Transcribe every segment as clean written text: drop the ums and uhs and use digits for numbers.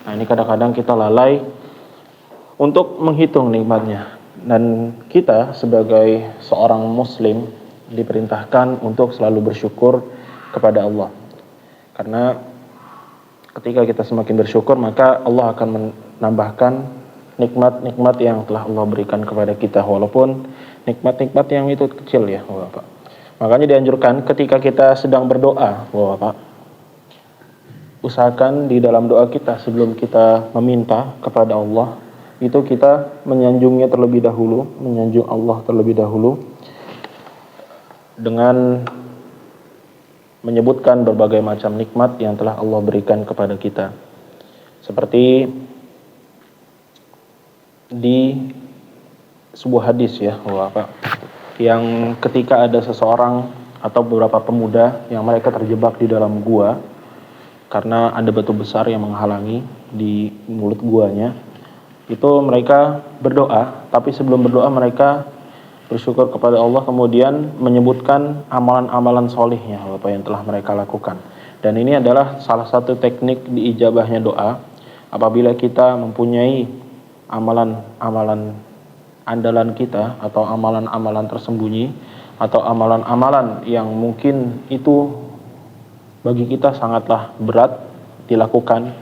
Nah, ini kadang-kadang kita lalai untuk menghitung nikmatnya. Dan kita sebagai seorang muslim diperintahkan untuk selalu bersyukur kepada Allah. Karena ketika kita semakin bersyukur, maka Allah akan menambahkan nikmat-nikmat yang telah Allah berikan kepada kita, walaupun nikmat-nikmat yang itu kecil ya, Bapak. Makanya dianjurkan ketika kita sedang berdoa, Bapak, usahakan di dalam doa kita sebelum kita meminta kepada Allah, itu kita menyanjungnya terlebih dahulu, menyanjung Allah terlebih dahulu dengan menyebutkan berbagai macam nikmat yang telah Allah berikan kepada kita. Seperti di sebuah hadis ya, Bapak, yang ketika ada seseorang atau beberapa pemuda yang mereka terjebak di dalam gua karena ada batu besar yang menghalangi di mulut guanya, itu mereka berdoa, tapi sebelum berdoa mereka bersyukur kepada Allah, kemudian menyebutkan amalan-amalan solihnya Bapak yang telah mereka lakukan. Dan ini adalah salah satu teknik diijabahnya doa. Apabila kita mempunyai amalan-amalan andalan kita, atau amalan-amalan tersembunyi, atau amalan-amalan yang mungkin itu bagi kita sangatlah berat dilakukan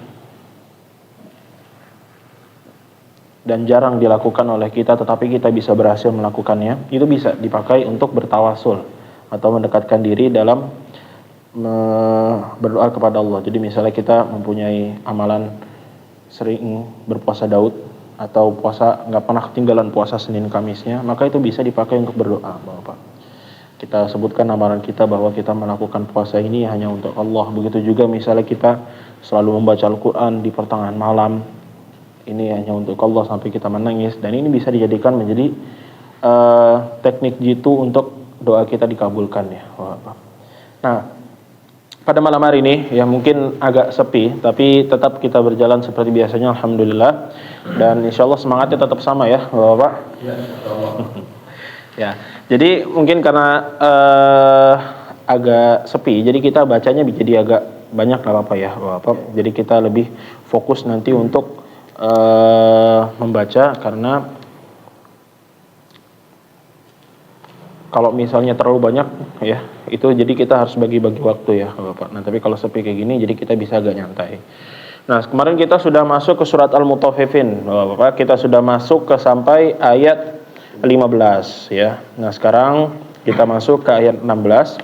dan jarang dilakukan oleh kita, tetapi kita bisa berhasil melakukannya, itu bisa dipakai untuk bertawasul atau mendekatkan diri dalam berdoa kepada Allah. Jadi misalnya kita mempunyai amalan sering berpuasa Daud, atau puasa nggak pernah ketinggalan puasa Senin Kamisnya, maka itu bisa dipakai untuk berdoa, Bapak. Kita sebutkan amalan kita bahwa kita melakukan puasa ini hanya untuk Allah. Begitu juga misalnya kita selalu membaca Al-Quran di pertengahan malam, ini hanya untuk Allah sampai kita menangis. Dan ini bisa dijadikan menjadi teknik jitu untuk doa kita dikabulkan ya, Bapak. Nah, pada malam hari ini ya mungkin agak sepi, tapi tetap kita berjalan seperti biasanya, alhamdulillah. Dan insya Allah semangatnya tetap sama ya, Bapak. Ya, ya. Jadi mungkin karena agak sepi, jadi kita bacanya jadi agak banyak, nggak apa-apa ya, Bapak. Jadi kita lebih fokus nanti untuk membaca, karena kalau misalnya terlalu banyak ya, itu jadi kita harus bagi-bagi waktu ya, Bapak. Nah, tapi kalau sepi kayak gini, jadi kita bisa agak nyantai. Nah, kemarin kita sudah masuk ke surat Al-Mutaffifin, Bapak. Kita sudah masuk ke sampai ayat 15 ya. Nah, sekarang kita masuk ke ayat 16.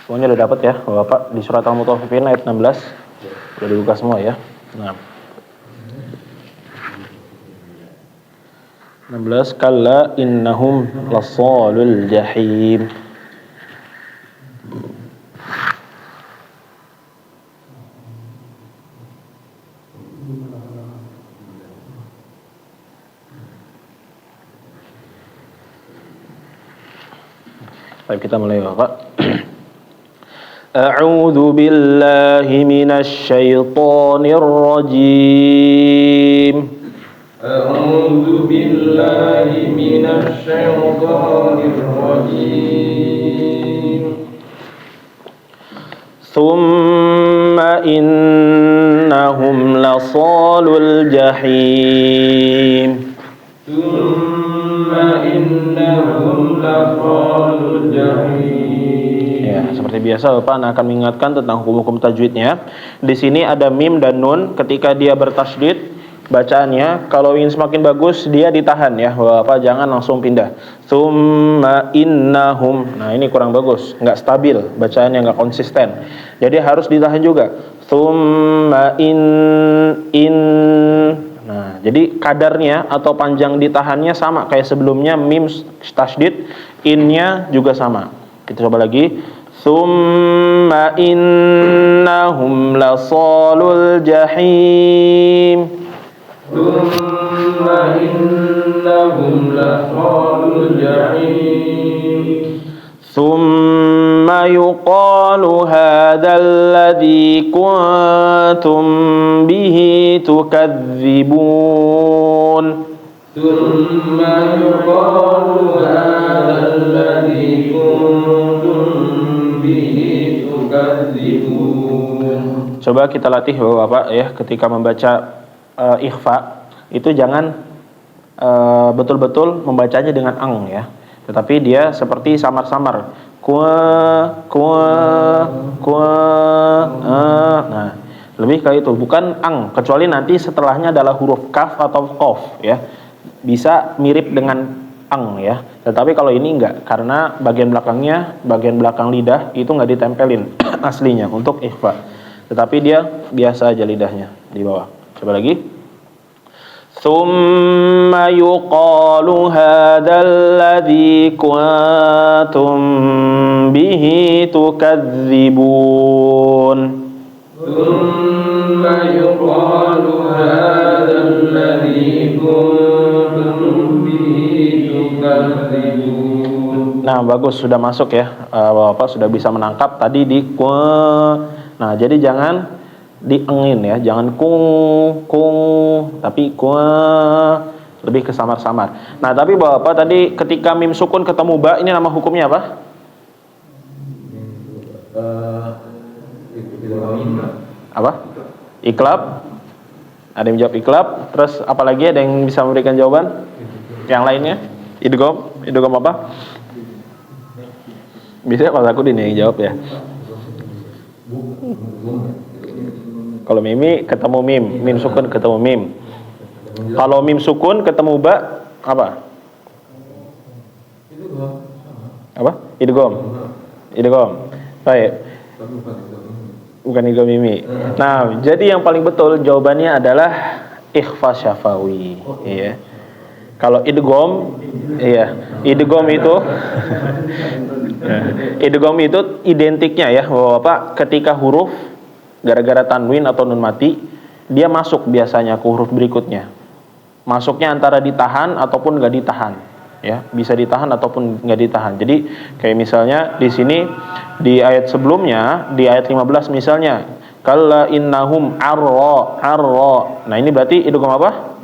Semuanya udah dapat ya, Bapak, di surat Al-Mutaffifin ayat 16. Udah dibuka semua ya. Nah, 16, kalla innahum lassalul jahim. Baik, kita mulai, Bapak. A'udzu billahi minasy syaithanir rajim. A'udzu billahi minasy syaithanir rajim. Tsumma innahum lasalul jahim. Tsumma innahum lasalul jahim. Ya, seperti biasa Bapak akan mengingatkan tentang hukum-hukum tajwidnya. Di sini ada mim dan nun. Ketika dia bertasydid bacaannya, kalau ingin semakin bagus dia ditahan ya, Bapak, jangan langsung pindah. Tsumma innahum. Nah, ini kurang bagus, nggak stabil, bacaannya nggak konsisten. Jadi harus ditahan juga. Tsumma in. Nah, jadi kadarnya atau panjang ditahannya sama kayak sebelumnya, mim tasydid, innya juga sama. Kita coba lagi. Tsumma innahum lasalul jahim. Tsumma innahum lasalul jahim. Tsumma yuqalu hadzal ladzi kuntum bihi tukadzibun. Tsumma yuqalu hadzal ladzi kuntum bihi tukadzibun. تكذبون. Coba kita latih Bapak ya, ketika membaca ikhfa itu jangan betul-betul membacanya dengan ang ya, tetapi dia seperti samar-samar, nah lebih kayak itu, bukan ang, kecuali nanti setelahnya adalah huruf kaf atau qaf ya, bisa mirip dengan ang ya, tetapi kalau ini enggak, karena bagian belakangnya, bagian belakang lidah itu nggak ditempelin aslinya untuk ikhfa, tetapi dia biasa aja lidahnya di bawah. Coba lagi. ثم يقال هذا الذي كنتم به تكذبون. ثم يقال هذا الذي كنتم به تكذبون. Nah, bagus, sudah masuk ya. Bapak sudah bisa menangkap tadi di Nah, jadi jangan diengin ya, jangan kung, tapi lebih ke samar-samar. Nah, tapi Bapak tadi ketika mim sukun ketemu ba, ini nama hukumnya apa? Apa? Iklab. Ada yang jawab iklab. Terus apalagi ada yang bisa memberikan jawaban? Yang lainnya? Idgham apa? Bisa Pak Zakudin yang jawab ya. Kalau mimi ketemu mim sukun ketemu mim. Kalau mim sukun ketemu ba, apa? Apa? Idgham. Baik. Bukan idgham mimi. Nah, jadi yang paling betul jawabannya adalah ikhfa syafawi. Iya. Kalau idgham, idgham itu identiknya ya, Bapak, ketika huruf gara-gara tanwin atau nun mati, dia masuk biasanya ke huruf berikutnya. Masuknya antara ditahan ataupun nggak ditahan, ya, bisa ditahan ataupun nggak ditahan. Jadi kayak misalnya di sini di ayat sebelumnya, di ayat 15 misalnya, kalla innahum arra. Nah, ini berarti idgham apa?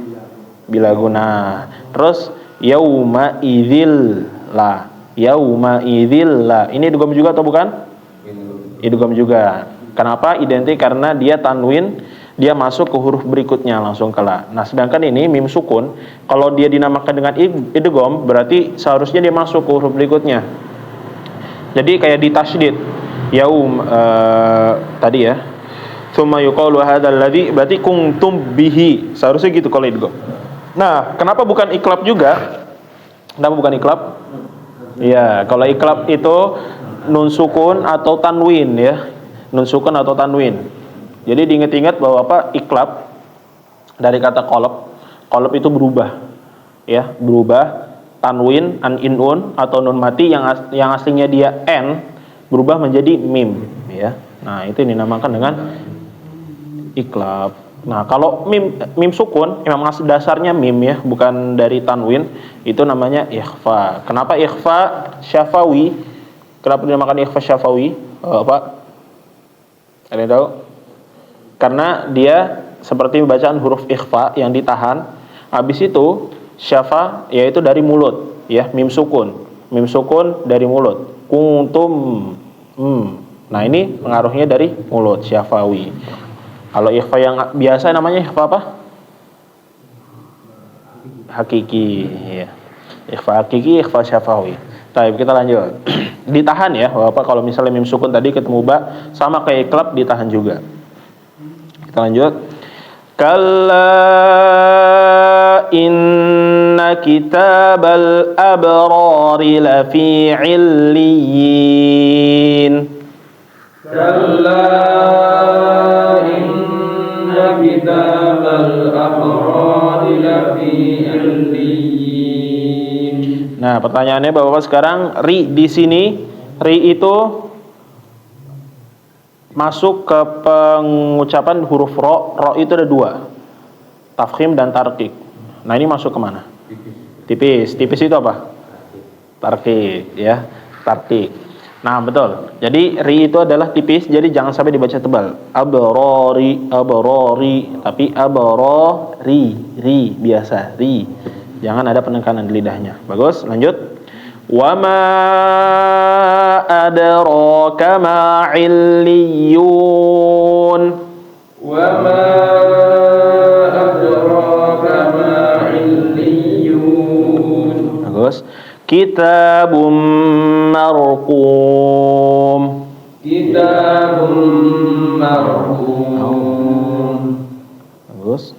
Bila guna. Terus yauma idzil la. Ini idgham juga atau bukan? Idgham juga. Kenapa identik? Karena dia tanwin, dia masuk ke huruf berikutnya langsung ke la. Nah, sedangkan ini mim sukun, kalau dia dinamakan dengan idgham, berarti seharusnya dia masuk ke huruf berikutnya. Jadi kayak di tasydid. Tadi ya. Tsumma yuqalu hadzal ladzi, berarti kuntum bihi. Seharusnya gitu kalau idgham. Nah, kenapa bukan iklab juga? Kenapa bukan iklab? Iya, kalau iklab itu nun sukun atau tanwin ya. Nun sukun atau tanwin. Jadi diingat-ingat bahwa apa? Iklab dari kata qalb itu berubah. Ya, berubah tanwin an inun atau nun mati yang aslinya dia n berubah menjadi mim ya. Nah, itu dinamakan dengan iklab. Nah, kalau mim sukun memang dasarnya mim ya, bukan dari tanwin, itu namanya ikhfa. Kenapa ikhfa syafawi? Kenapa dinamakan ikhfa syafawi? Pak? Ada yang tahu? Karena dia seperti bacaan huruf ikhfa yang ditahan. Habis itu syafa yaitu dari mulut ya, mim sukun dari mulut. Kuntum. Nah, ini pengaruhnya dari mulut, syafawi. Kalau ikhfa yang biasa namanya ikhfa apa? Hakiki ya. Ikhfa hakiki, ikhfa syafawi. Baik, kita lanjut. Ditahan ya, Bapak, kalau misalnya mim sukun tadi ketemu ba, sama kayak iklab, ditahan juga. Kita lanjut. Kalla inna kitabal abrari lafi illiyin. Kalla inna kitabal abrari lafi illiyin. Nah, pertanyaannya Bapak sekarang, ri di sini, ri itu masuk ke pengucapan huruf ro itu ada dua, tafkhim dan tarqiq. Nah, ini masuk kemana? Tipis itu apa? Tarqiq ya, tarqiq. Nah, betul. Jadi ri itu adalah tipis, jadi jangan sampai dibaca tebal. Abrori, tapi ri biasa, ri. Jangan ada penekanan di lidahnya. Bagus, lanjut. Wa ma adraka ma 'illiyun. Wa ma adraka ma 'illiyun. Bagus. Kitabum marqum. Kitabum marqum. Bagus.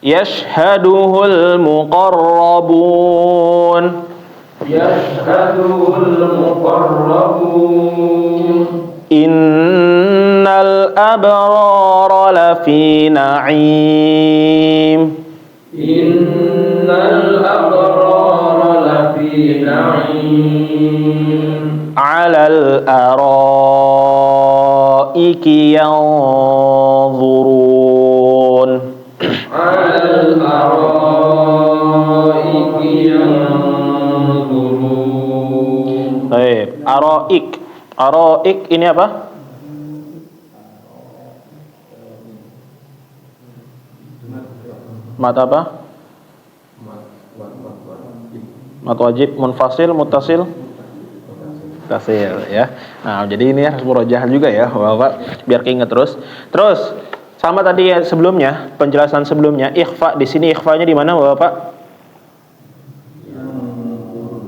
Yashhaduhul muqarrabun. Yashhaduhul muqarrabun. Innal abrara lafi na'im. Innal abrara lafi na'im. 'Alal araiki yanzurun. 'Alal araiki yanzurun. Baik, araik. Araik ini apa? Mat apa? Mat wajib, munfasil, muttasil, muttasil ya. Nah, jadi ini harus murojaah juga ya, Bapak, biar keinget terus. Terus sama tadi ya sebelumnya, penjelasan sebelumnya, ikhfa di sini ikhfanya di mana, Bapak?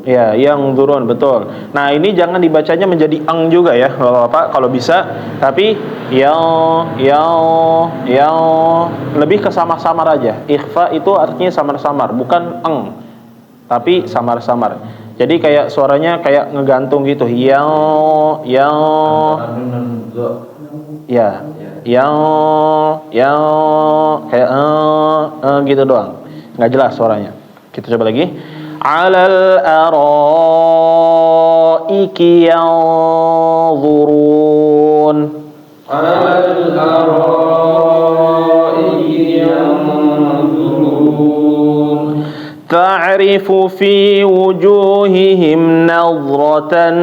Ya, yang turun, betul. Nah, ini jangan dibacanya menjadi ang juga ya, Bapak, kalau bisa. Tapi yang lebih ke samar-samar aja. Ikhfa itu artinya samar-samar, bukan ang, tapi samar-samar. Jadi kayak suaranya kayak ngegantung gitu. Ya, kayak gitu doang. Nggak jelas suaranya. Kita coba lagi. Alal araiki yanzurun. Alal araiki yanzurun. Ta'rifu fi wujuhihim nadratan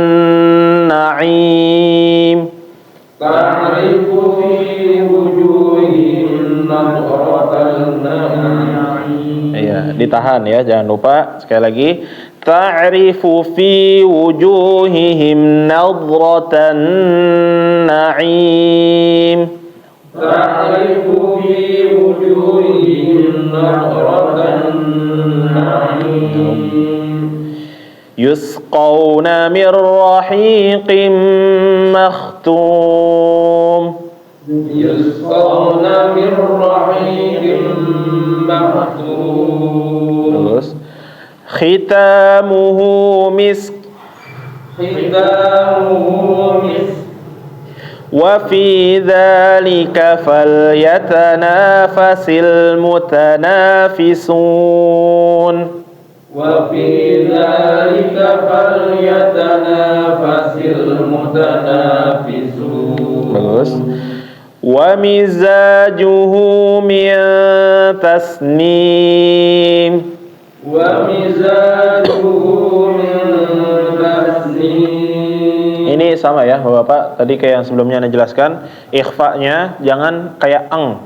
na'im. Ta'rifu fi wujuhihim nadratan na'im. Iya, ditahan ya, jangan lupa. Sekali lagi. Ta'rifu fi wujuhihim nadratan na'im. Ta'rifu fi wujuhihim nadratan na'im. Yusqawna min rahiqin makhtum. Yusqawna min rahiqin makhtum. Terus khitamuhu misk. Khitamuhu misk. Wa fi dzalika falyatanafasil mutanafisun. Wa fi dzalika falyatanafasil mutanafisun. Bagus. Wa mizajuhu min tasnim. Wa mizajuhu min tasnim. Ini sama ya Bapak, tadi kayak yang sebelumnya Anda jelaskan, ikhfa'nya jangan kayak ang.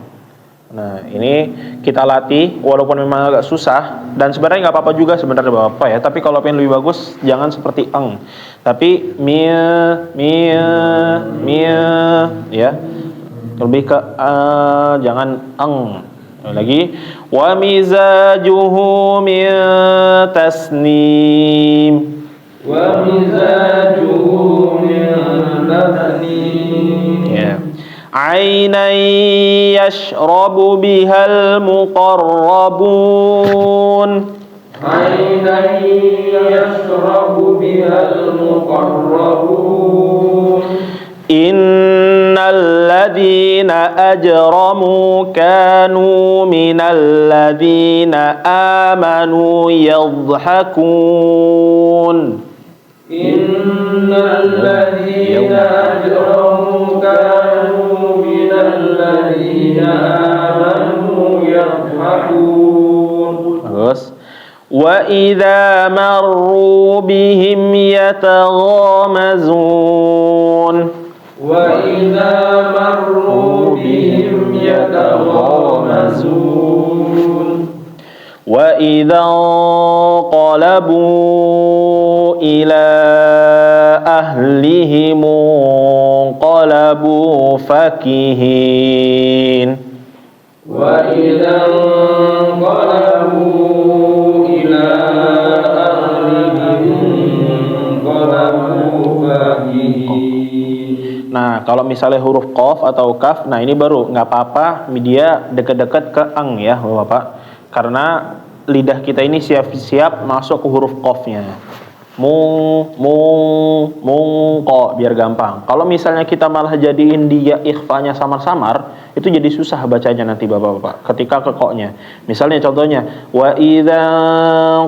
Nah, ini kita latih walaupun memang agak susah, dan sebenarnya nggak apa-apa juga sebenarnya Bapak ya, tapi kalau pengen lebih bagus jangan seperti ang. Tapi mia ya. Lebih ke jangan ang. Lagi wa mizajuhu min tasnim. Wa mizajuhu min tasnim. Ya. Ainan yashrabu bihal muqarrabun. Ainan yashrabu bihal muqarrabun. Innal ladzina ajramu kanu minal ladzina amanu yadhhakun. Innal ladzina ajramu kanu minal ladzina amanu yadhhakun. Terus wa idza marru bihim yataghamazun. Wa idza marru bihim yataghamazun. Wa idza qalabu ila ahlihim qalabu fakihin. Wa idza qalabu ila ahlihim qalabu fakihin. Nah, kalau misalnya huruf qaf atau kaf, nah ini baru nggak apa-apa dia dekat-dekat ke ang ya, Bapak. Karena lidah kita ini siap-siap masuk ke huruf qafnya. Ko biar gampang. Kalau misalnya kita malah jadiin dia ikhfanya samar-samar, itu jadi susah bacanya nanti Bapak-bapak. Ketika ke ko-nya. Misalnya contohnya wa idza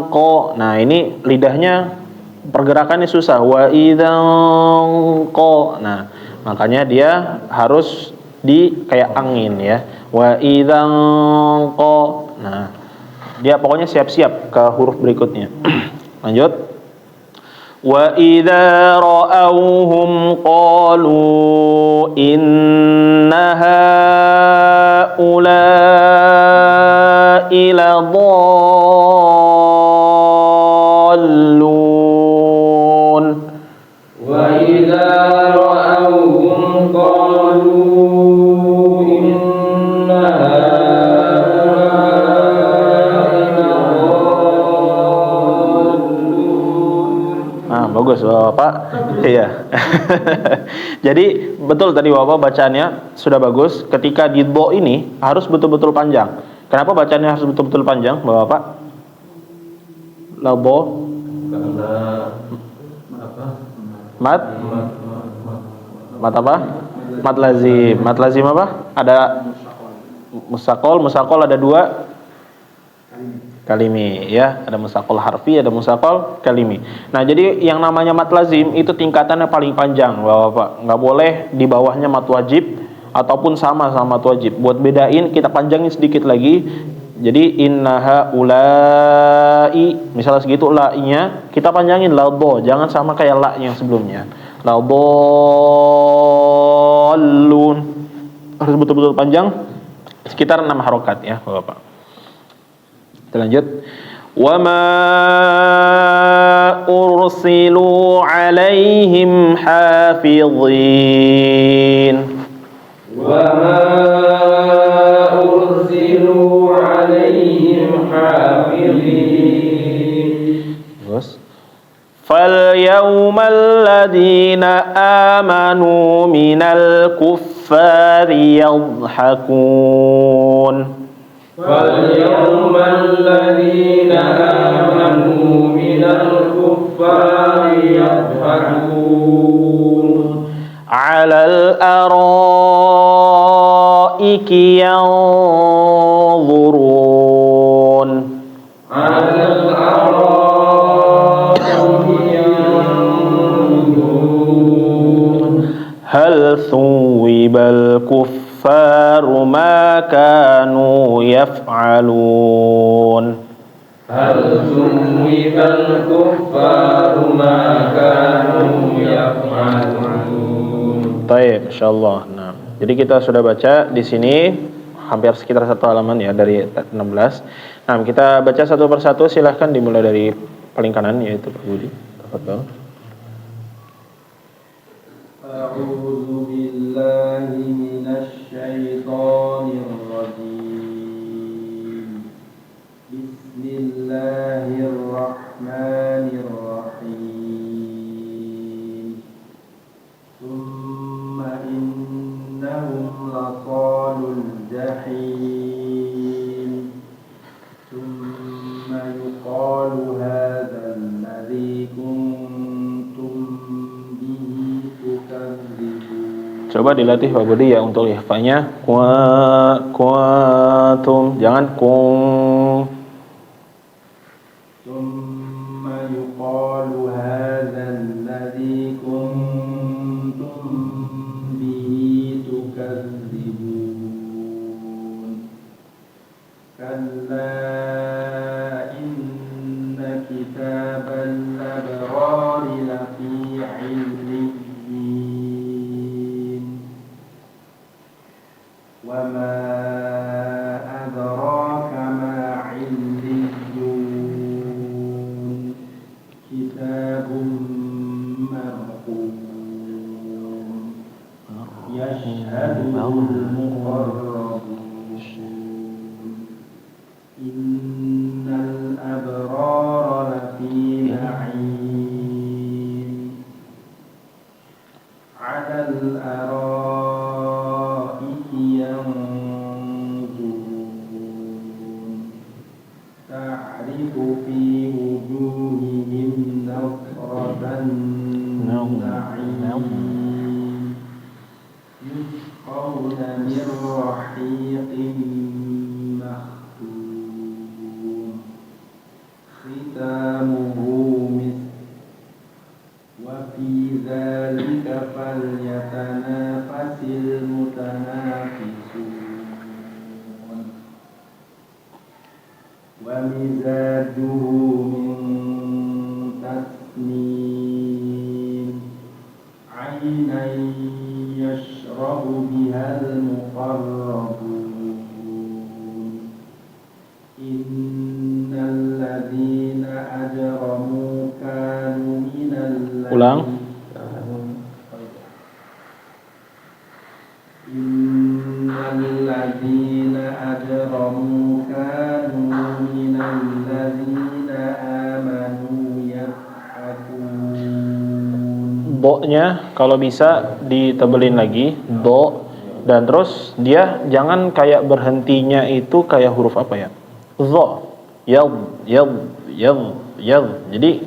ko. Nah, ini lidahnya pergerakannya susah. Wa idza ko. Nah, makanya dia harus di kayak angin ya. Wa idza ko. Nah, dia pokoknya siap-siap ke huruf berikutnya. Lanjut. Wa idza ra'awhum qalu inna haula'i ladallun. Wa idza ra'awhum qalu inna bagus Bapak. Iya. Jadi betul tadi Bapak bacaannya sudah bagus. Ketika di do ini harus betul-betul panjang. Kenapa bacanya harus betul-betul panjang Bapak? Labo. karena apa? Mat. Mat apa? Mat lazim. Mat lazim apa? Ada musaqal. Musaqal ada dua. Kalimi ya, ada musaqal harfi, ada musaqal kalimi. Nah, jadi yang namanya mat lazim itu tingkatannya paling panjang, Bapak. Nggak boleh di bawahnya mat wajib ataupun sama mat wajib. Buat bedain kita panjangin sedikit lagi. Jadi innaha ulai, misalnya segitu la-nya kita panjangin ladho, jangan sama kayak la yang sebelumnya. Ladhallun. Harus betul-betul panjang sekitar 6 harokat ya, Bapak. Kita lanjut. Wa ma ursilu alaihim hafizin. Wa ma ursilu alaihim hafizin. Terus fal yawmal ladzina amanu minal kuffari yadhhakun. فاليوم الذين آمنوا من الكفار يضحكون على الأرائك ينظرون على الأرائك ينظرون هل ثوب الكفار ما كانوا يفعلون هل ثوب الكفار ما كانوا يفعلون. Baik, insyaallah. Nah, jadi kita sudah baca di sini hampir sekitar 1 halaman ya dari 16. Nah, kita baca satu persatu, silahkan dimulai dari paling kanan yaitu Pak Budi. Tafadhol. A'udzu billahi minasy syaithanir rajim. Bismillahirrahmanirrahim. Tsumma innahum laqalul jahim. Tsumma yuqalu hadzal ladzi kuntum bihi tukadzibun. Coba dilatih Pak Budi ya untuk ihfanya. Kuatum, jangan kung. Tsumma yuqalu hadzal ladzi kuntum bihi tukadzibun. Kalla inna kitabal abrari lafi 'illiyyin. Wa ma adraka ma مرحوم يشهده المقربون إن الأبرار لفي نعيم على الأرائك ينظرون تعرف في وجوههم نضرة النعيم يسقون من رحيق مختوم ختامه مسك وفي ذلك فليتنافس المتنافسون ومزاجه من تسنيم عينا يشرب بها المقربون إن الذين أجرموا كانوا من Ulang. إن الذين أجرموا كانوا من الذين آمنوا يضحكون. Do-nya kalau bisa ditebelin lagi, do, dan terus dia jangan kayak berhentinya itu kayak huruf apa ya? Zo, yad, yad, yad, yad. Jadi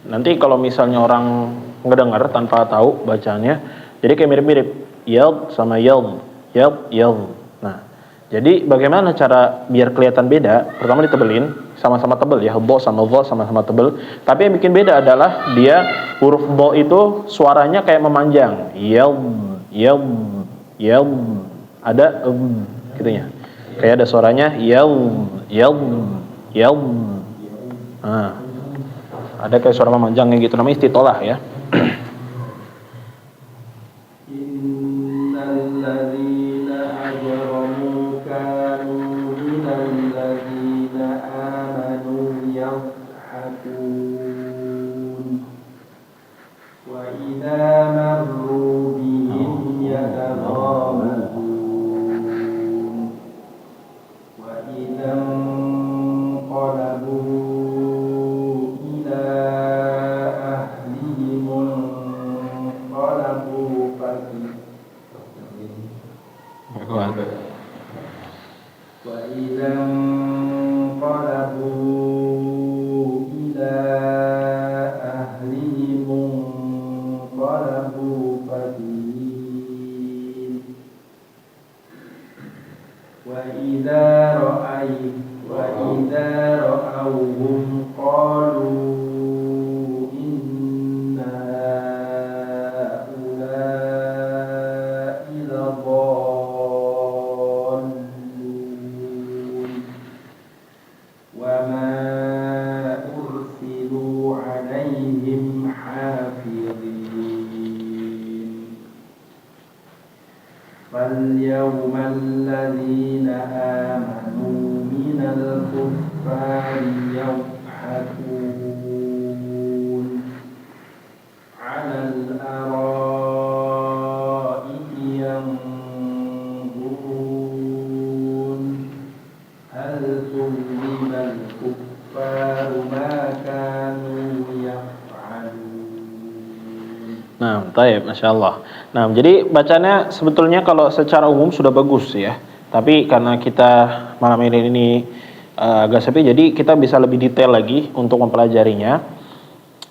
nanti kalau misalnya orang ngedengar tanpa tahu bacanya, jadi kayak mirip-mirip yad sama yad, yad, yad. Nah, jadi bagaimana cara biar kelihatan beda? Pertama ditebelin, sama-sama tebel ya, bo sama zo sama-sama tebel. Tapi yang bikin beda adalah dia huruf bo itu suaranya kayak memanjang, yad, yad, yad. Ada gitunya. Kayak ada suaranya yad, yad, yad. Nah, ada kayak suara memanjangnya gitu, namanya istitolah ya. Innalladzina ajramu kanu minalladzina amanu yadhhakun wa idza marru bihim yataghamazun wa idza qalabu ila ahlihim qalabu fakih wa idza qalabu ila ahlihim qalabu fakih wa idza ra'awhum qalu inna haula'i ladallun wa ma ursilu 'alaihim hafizin فاليوم الذين آمنوا من الكفار يضحكون على الأرائك ينظرون هل ثوب الكفار ما كانوا يفعلون. Nah, taib, Masya Allah. Nah, jadi bacanya sebetulnya kalau secara umum sudah bagus ya. Tapi karena kita malam ini agak sepi, jadi kita bisa lebih detail lagi untuk mempelajarinya.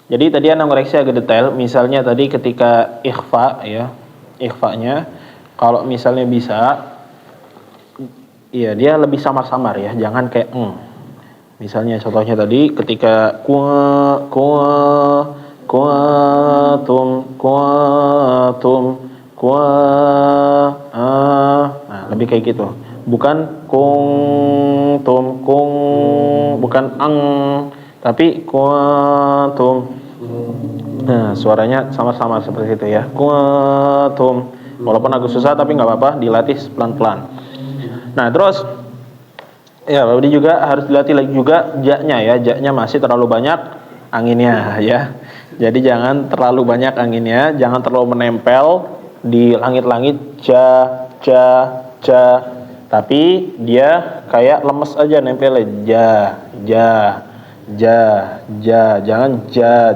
Jadi tadi Anda ngoreksi agak detail. Misalnya tadi ketika ikhfa ya, ikhfanya kalau misalnya bisa, iya dia lebih samar-samar ya, jangan kayak Misalnya contohnya tadi ketika nah lebih kayak gitu, bukan bukan tapi nah suaranya sama-sama seperti itu ya, walaupun agak susah tapi nggak apa-apa, dilatih pelan-pelan. Nah terus ya ini juga harus dilatih lagi juga jaknya ya, jaknya masih terlalu banyak anginnya ya. Jadi jangan terlalu banyak anginnya, jangan terlalu menempel di langit-langit ja. Tapi dia kayak lemes aja nempelnya ja. Jangan ja.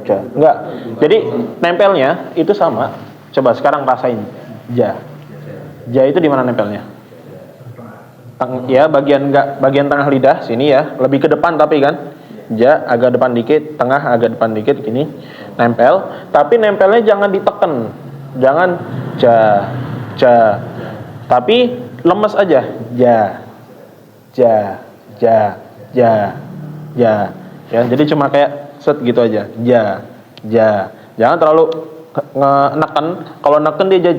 Enggak. Jadi nempelnya itu sama. Coba sekarang rasain ja. Ja itu di mana nempelnya? Ya, bagian tengah lidah sini ya, lebih ke depan tapi kan. Ja agak depan dikit, tengah agak depan dikit gini. Nempel, tapi nempelnya jangan diteken. Jangan ja. Tapi lemes aja. Ja. Ya, jadi cuma kayak set gitu aja. Ja. Jangan terlalu neken. Kalau neken dia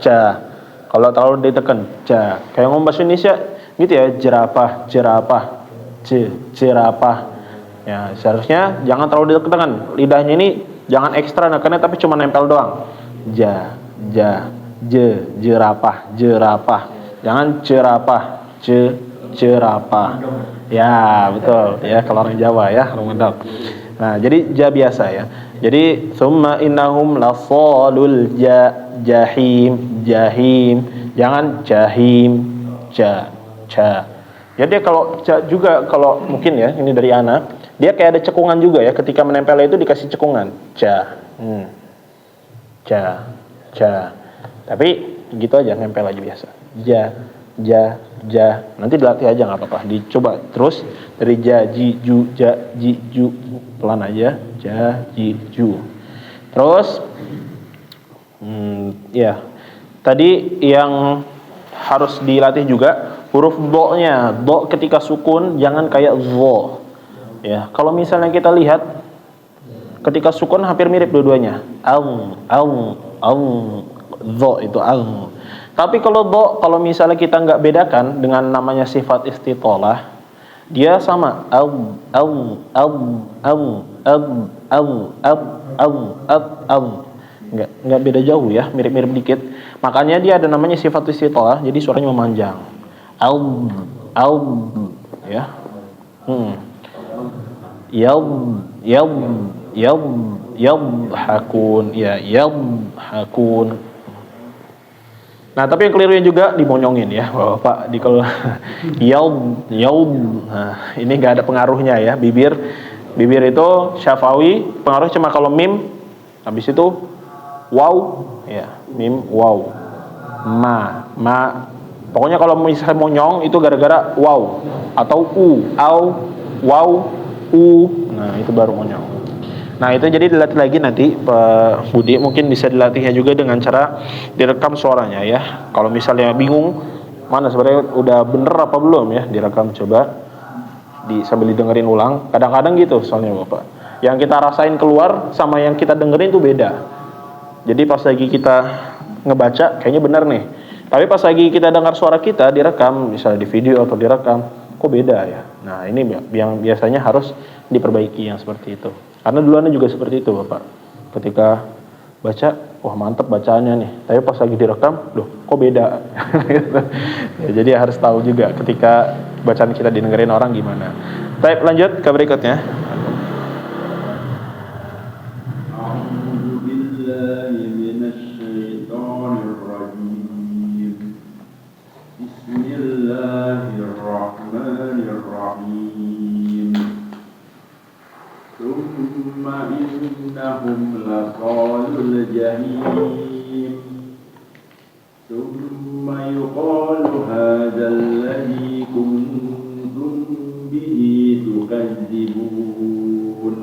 ja. Kalau terlalu ditekan, ja. Kayak ngomong bahasa Indonesia gitu ya, jerapah. Ya, seharusnya jangan terlalu ditekan. Lidahnya ini jangan ekstra nekannya tapi cuma nempel doang. Jerapah. Jangan jerapah. Ya, betul. Ya, kalau orang Jawa ya, orang Mendok. Nah, jadi ja biasa ya. Jadi summa innahum lasalul jahim. Jangan jahim. Ja. Jadi kalau juga kalau mungkin ya, ini dari Ana, dia kayak ada cekungan juga ya, ketika menempelnya itu dikasih cekungan. Ja. Tapi gitu aja, nempel aja biasa. Ja. Nanti dilatih aja nggak apa-apa. Dicoba terus dari ja, ji, ju, pelan aja. Ja, ji, ju. Terus, ya. Tadi yang harus dilatih juga huruf do-nya. Do ketika sukun jangan kayak zo. Ya, kalau misalnya kita lihat ketika sukun hampir mirip dua-duanya. Zo itu al. Tapi kalau misalnya kita nggak bedakan dengan namanya sifat istitolah, dia sama nggak beda jauh ya, mirip-mirip dikit. Makanya dia ada namanya sifat istitolah, jadi suaranya memanjang. Ya. Hakun. Nah, tapi yang kelirunya juga dimonyongin ya, Bapak. Di kalau nah, ini nggak ada pengaruhnya ya. Bibir itu syafawi, pengaruh cuma kalau mim, habis itu waw, ya, mim waw. Ma. Pokoknya kalau misalnya monyong itu gara-gara waw atau waw, Nah, itu baru monyong. Nah, itu jadi dilatih lagi nanti Pak Budi, mungkin bisa dilatihnya juga dengan cara direkam suaranya ya. Kalau misalnya bingung mana sebenarnya udah bener apa belum ya, direkam coba sambil didengerin ulang. Kadang-kadang gitu soalnya Bapak. Yang kita rasain keluar sama yang kita dengerin tuh beda. Jadi pas lagi kita ngebaca kayaknya bener nih. Tapi pas lagi kita dengar suara kita direkam, misalnya di video atau direkam, kok beda ya. Nah, ini yang biasanya harus diperbaiki yang seperti itu. Karena duluannya juga seperti itu Bapak. Ketika baca, wah mantep bacaannya nih. Tapi pas lagi direkam, loh kok beda. Ya, jadi harus tahu juga ketika bacaan kita didengerin orang gimana. Baik, lanjut ke berikutnya. Bismillahirrahmanirrahim. Thumma innahum lasalul jahim. Thumma yuqalu hadzal ladzi kuntum bihi tukadzibun.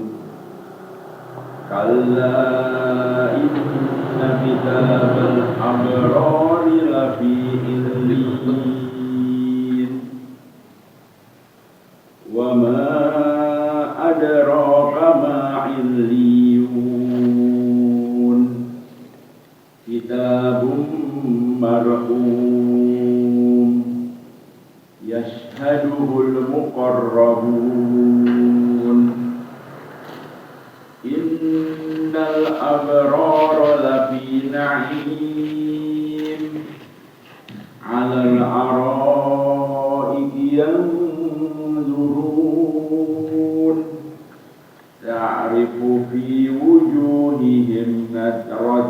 Kalla inna kitabal abrari lafi illin. Wa ma adraka ma illiyun. Kitabun marhum yashhaduhul muqarrabun. Innal abrara lafi na'im 'alal ara'iki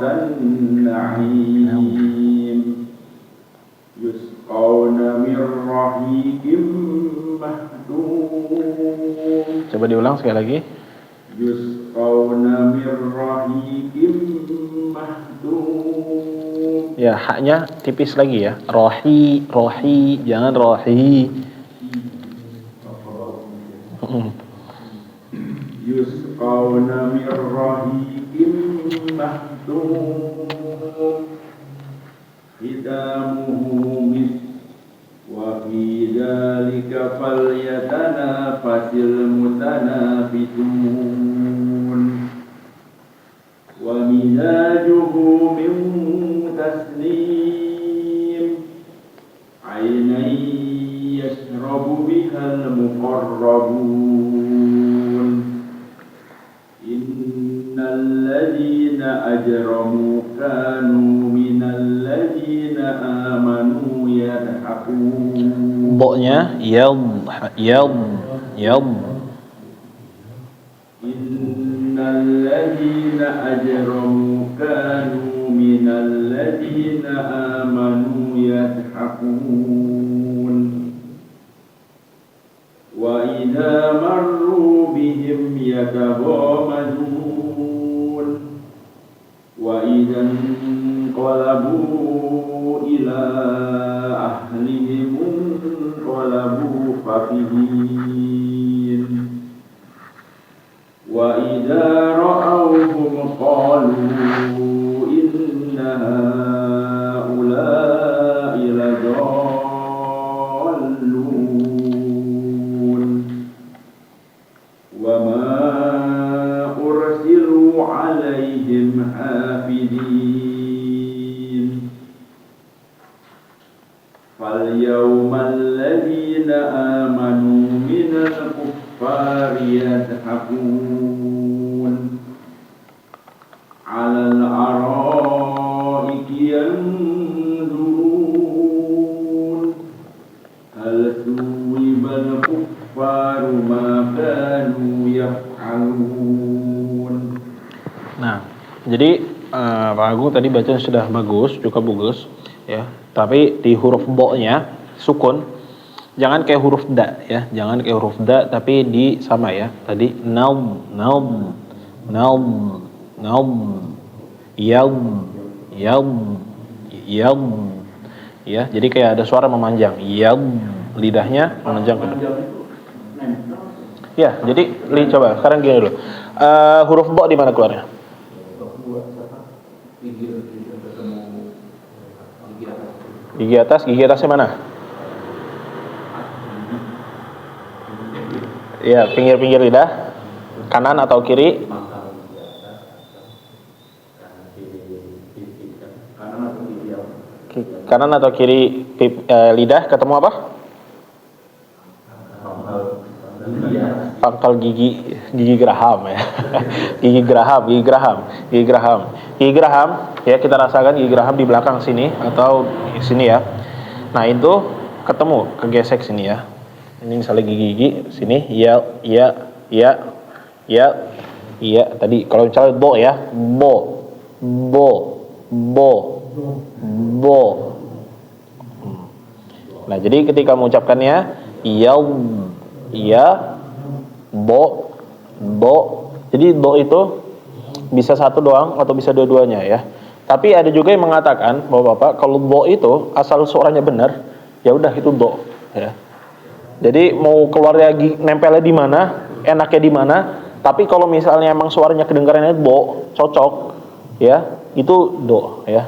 النعيم يسقون من رحيق مختوم. Coba diulang sekali lagi. Yusqawna min rahiqim mahdum. Ya, haknya tipis lagi ya. Rohi, jangan rohi. Yusqawna min rahiqim mahdum. Hidamuhu misk wa fi dzalika falyatanafasil mutanafitun. Wa mizajuhu min tasnim. Aynan yashrabu bihal muqarrabun. Innal ladzina ajramu kanu minal ladzina amanu yadhakun. Bo-nya yad. Innal ladzina ajramu kanu minal ladzina amanu yadhakun. Wa idza marru bihim yataghamazun. Wa idza qalabu ila ahlihim qalabu fakihin. Wa idza ra'awhum qalu inna haula'i ladallun. Wa ma ursilu 'alaihim hafidin. Fal yawmal ladzina amanu minal kuffari yadhakun 'alal araiki yanzurun. Hal thuwibal kuffaru ma kanu yaf'alun. Nah, jadi Pak Agung tadi bacaan sudah bagus, cukup bagus ya. Tapi di huruf bo-nya sukun, jangan kayak huruf da ya, jangan kayak huruf da tapi di sama ya. Tadi naum, yam ya. Jadi kayak ada suara memanjang. Yam, lidahnya memanjang ke depan. Ya, jadi coba sekarang gini dulu. Huruf bo di mana keluarnya? Gigi atasnya mana? Ya, pinggir-pinggir lidah. Kanan atau kiri? Kanan atau kiri lidah ketemu apa? Pangkal gigi geraham ya. Gigi geraham ya, kita rasakan gigi geraham di belakang sini atau di sini ya. Nah, itu ketemu kegesek sini ya. Ini misalnya gigi sini ya. Tadi kalau misalnya bo ya, bo. Nah, jadi ketika mengucapkannya bo. Jadi do itu bisa satu doang atau bisa dua-duanya ya. Tapi ada juga yang mengatakan bahwa Bapak kalau bo itu asal suaranya benar, ya udah itu do ya. Jadi mau keluarnya nempelnya di mana, enaknya di mana, tapi kalau misalnya emang suaranya kedengarannya bo, cocok ya, itu do ya.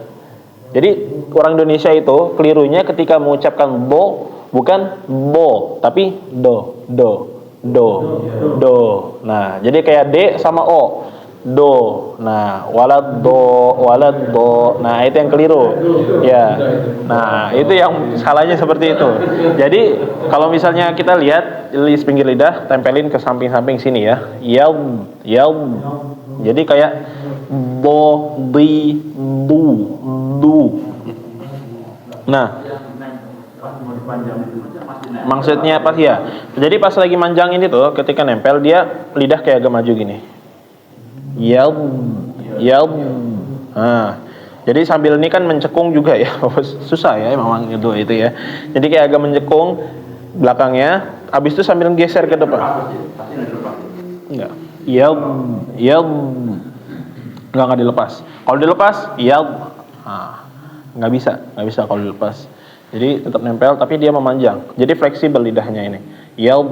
Jadi orang Indonesia itu kelirunya ketika mengucapkan bo bukan bo, tapi do. Nah, jadi kayak D sama O. Do. Nah, walad do. Nah, itu yang keliru. Ya. Nah, itu yang salahnya seperti itu. Jadi, kalau misalnya kita lihat di pinggir lidah, tempelin ke samping-samping sini ya. Yal. Jadi kayak bo, di, du. Nah, maksudnya apa ya? Jadi pas lagi manjang ini tuh, ketika nempel dia lidah kayak agak maju gini. Yal. Nah, jadi sambil ini kan mencekung juga ya. Susah ya memang itu ya. Jadi kayak agak mencekung belakangnya, habis itu sambil geser ke depan. Enggak. Yad. Enggak dilepas. Kalau dilepas, yad. Nah, nggak bisa kalau dilepas. Jadi tetap nempel tapi dia memanjang. Jadi fleksibel lidahnya ini. Yad.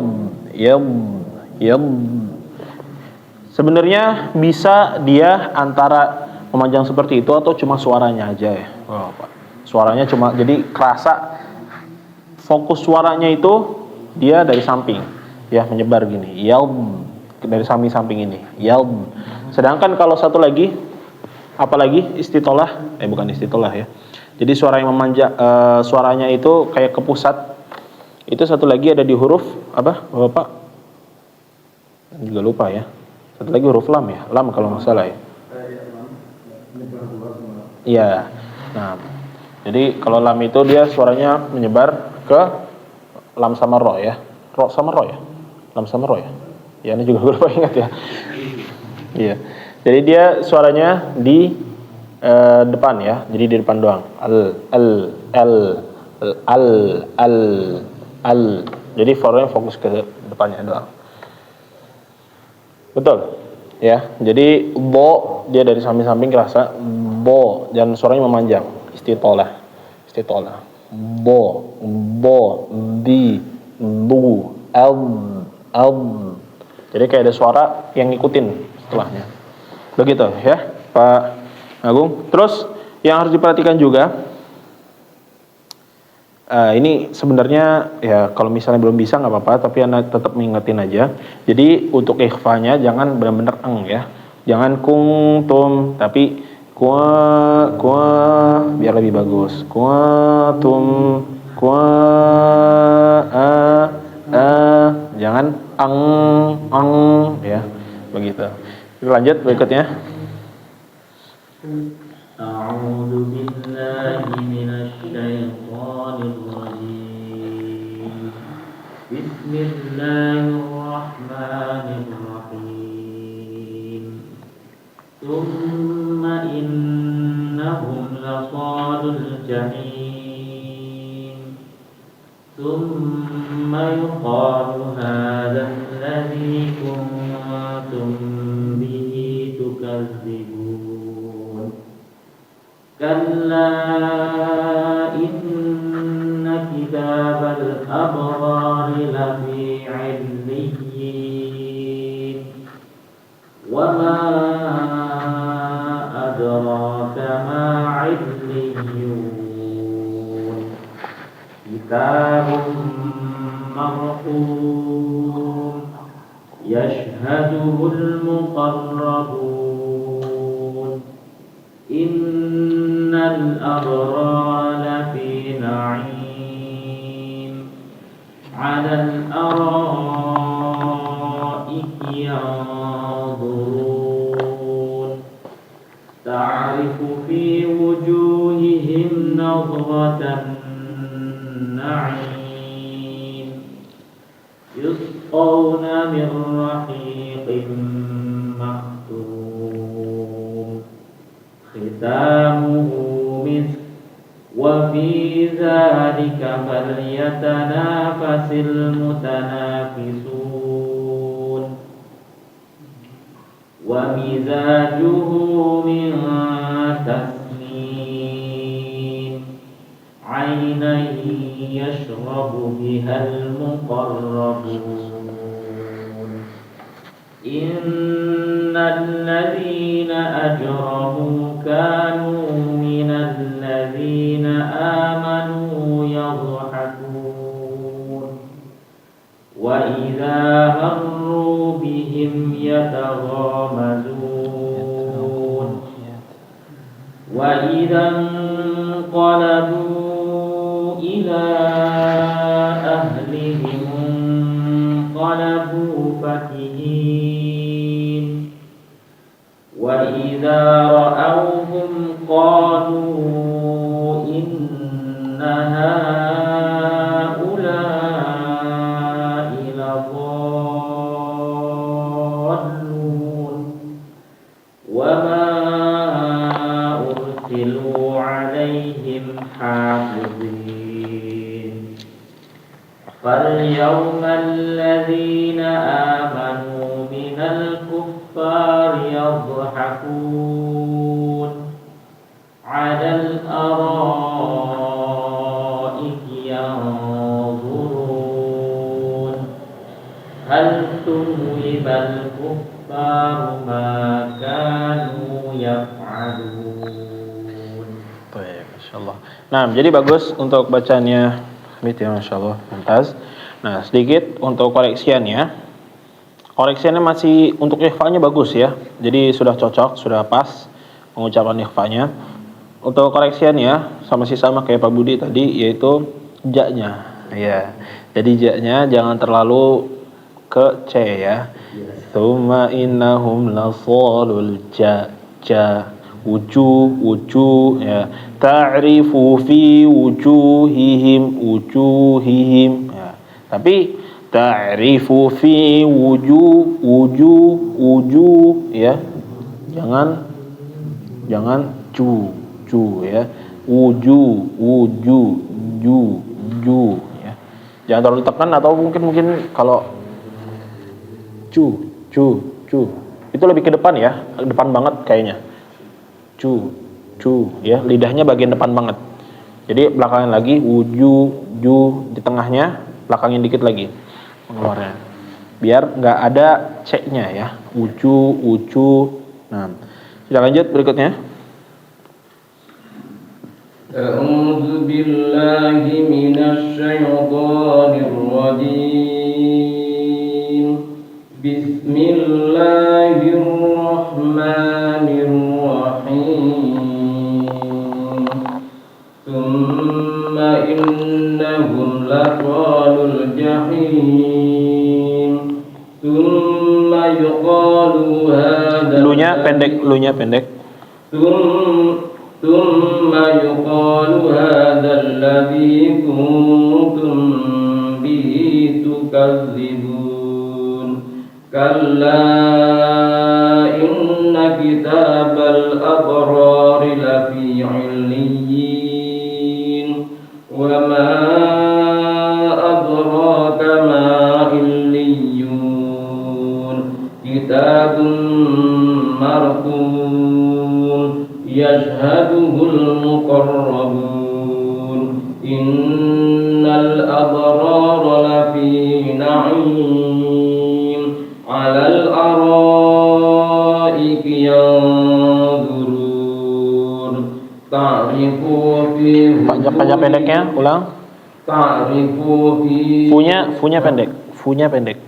Sebenarnya bisa dia antara memanjang seperti itu atau cuma suaranya aja ya. Oh, Pak. Suaranya cuma jadi kerasa fokus suaranya itu dia dari samping ya menyebar gini. Dari samping ini. Sedangkan kalau satu lagi apalagi istitolah bukan istitolah ya. Jadi suara yang suaranya itu kayak ke pusat. Itu satu lagi ada di huruf apa? Bapak juga lupa ya. Satu lagi huruf lam ya, lam kalau nggak salah ya. Iya. Nah, jadi kalau lam itu dia suaranya menyebar ke lam sama ro ya, ro sama ro ya, lam sama ro ya. Ya ini juga gue lupa ingat ya. Iya. Jadi dia suaranya di depan ya, jadi di depan doang. Al. Jadi suaranya fokus ke depannya doang. Betul, ya. Jadi bo dia dari samping-samping kerasa bo dan suaranya memanjang. Istitolah. Bo, di, bu, al. Jadi kayak ada suara yang ngikutin setelahnya. Begitu, ya, Pak Agung. Terus yang harus diperhatikan juga. Ini sebenarnya ya kalau misalnya belum bisa nggak apa-apa, tapi Anda tetap mengingetin aja. Jadi untuk ikhfanya jangan benar-benar ya, jangan tum, tapi kwa biar lebih bagus. Tum, jangan ya, begitu. Lanjut berikutnya. أعوذ بالله من الشيطان الرجيم بسم الله الرحمن الرحيم ثم إنهم لصالوا الجحيم ثم يقال هذا الذي كنتم به تكذبون كلا إن كتاب الأبرار لفي عليين وما أدراك ما عليون كتاب مرقوم يشهده المقربون إن الأبرار لفي نعيم على الأرائك ينظرون تعرف في وجوههم نضرة النعيم يسقون من رحيق مختوم ختامه مسك وفي ذلك فليتنافس المتنافسون ومزاجه من تسنيم عينا يشرب بها المقربون إن الذين أجرموا كانوا من الذين آمنوا يضحكون وإذا مروا بهم يتغامزون وإذا انقلبوا إلى أهلهم انقلبوا فكهين وإذا رأوهم قالوا إن هؤلاء لضالون وما هل ثوب الكفار ما كانوا يفعلون. Baik, Masya Allah. Nah, jadi bagus untuk bacanya Hamid ya, Masya Allah, mumtaz. Nah, sedikit untuk koreksiannya. Koreksiannya masih untuk ikhfanya bagus ya. Jadi sudah cocok, sudah pas pengucapan ikhfanya. Untuk koreksiannya sama kayak Pak Budi tadi, yaitu ja-nya. Ya. Jadi ja-nya jangan terlalu ke C ya. Tsumma innahum lasalul ja wujuh ya. Ta'rifu fi wujuhihim ya. Tapi ta'rifu fi wujuh ya. Jangan cu ya. Wujuh ya. Jangan terlalu tekan atau mungkin kalau cu itu lebih ke depan ya, depan banget kayaknya. Cu ya, lidahnya bagian depan banget. Jadi belakangan lagi wujuh di tengahnya, belakangin dikit lagi pengeluarnya. Biar nggak ada C-nya ya. Wujuh. Nah, kita lanjut berikutnya. A'udzu billahi minasy syaithanir rajim. Bismillahirrahmanirrahim. Tsumma innahum laqalul jahim. Tsumma yuqalu hadza. Lunya pendek. ثم يقال هذا الذي كنتم به تكذبون كلا إن كتاب الأبرار لفي عليين وما أدراك ما عليون كتاب مرقوم يشهده المقربون إن الأبرار لفي نعيم على الأرائك ينظرون تعرف في Panjang pendeknya, ulang. تعرف في Funya pendek.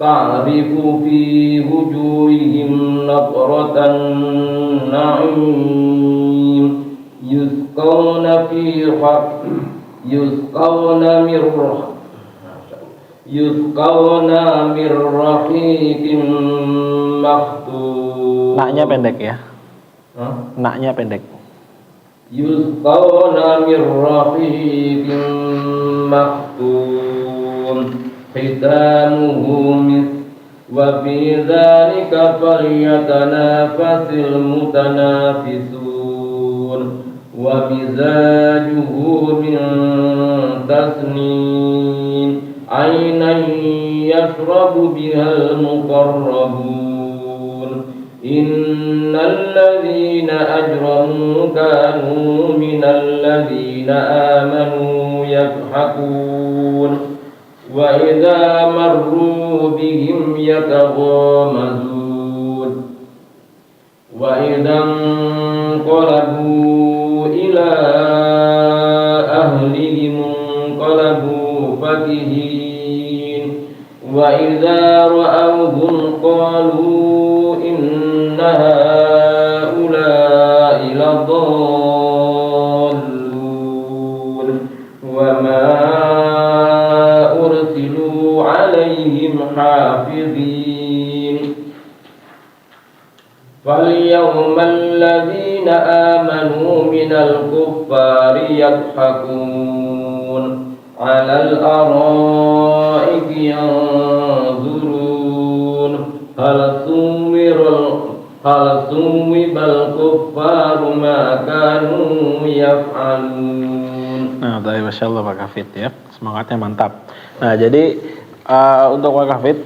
تعرف في وجوههم نضرة النعيم يسقون من رحيق مختوم. Naknya pendek ya. Naknya pendek. يسقون من رحيق مختوم ختامه مسك وفي ذلك فليتنافس المتنافسون ومزاجه من تسنيم عينا يشرب بها المقربون إن الذين أجرموا كانوا من الذين آمنوا يضحكون وإذا مروا بهم يتغامزون وإذا انقلبوا إلى أهلهم انقلبوا فكهين وإذا رأوهم قالوا إن هؤلاء لضالون وما أرسلوا عليهم حافظين فاليوم الذين آمنوا من الكفار يضحكون على الأرائك ينظرون هل ثوب الكفار ما كانوا يفعلون. Nah, dari Masya Allah Pak Hafid ya, semangatnya mantap. Nah, jadi untuk Pak Hafid,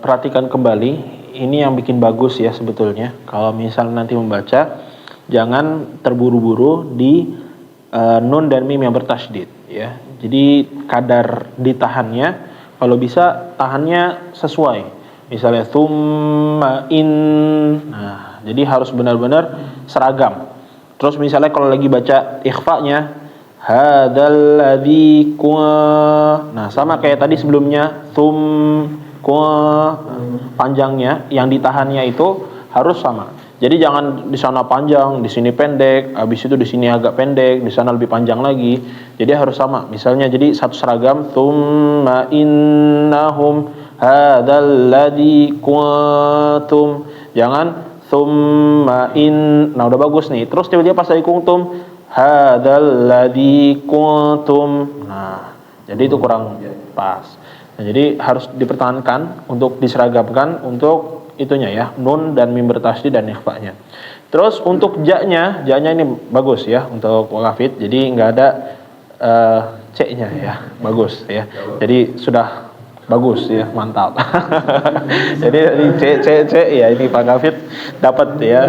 perhatikan kembali, ini yang bikin bagus ya sebetulnya. Kalau misal nanti membaca, jangan terburu-buru di nun dan mim yang bertasydid ya. Jadi kadar ditahannya kalau bisa tahannya sesuai. Misalnya tsumma in. Nah, jadi harus benar-benar seragam. Terus misalnya kalau lagi baca ikhfa'nya hadzal ladzi nah sama kayak tadi sebelumnya panjangnya yang ditahannya itu harus sama. Jadi jangan di sana panjang, di sini pendek, habis itu di sini agak pendek, di sana lebih panjang lagi. Jadi harus sama. Misalnya jadi satu seragam tsumma innahum hadzal ladzi kuntum. Jangan tsumma in. Nah, udah bagus nih. Terus tiba-tiba pas lagi kuntum hadzal ladzi kuntum. Nah, jadi itu kurang pas. Nah, jadi harus dipertahankan untuk diseragamkan untuk itunya ya, nun dan mim bertasydid dan ikhfa'nya. Terus untuk ja-nya ini bagus ya untuk waqafid. Jadi nggak ada c-nya ya, bagus ya. Jadi sudah bagus ya, mantap. Jadi c ya ini Pak Gafid dapat ya.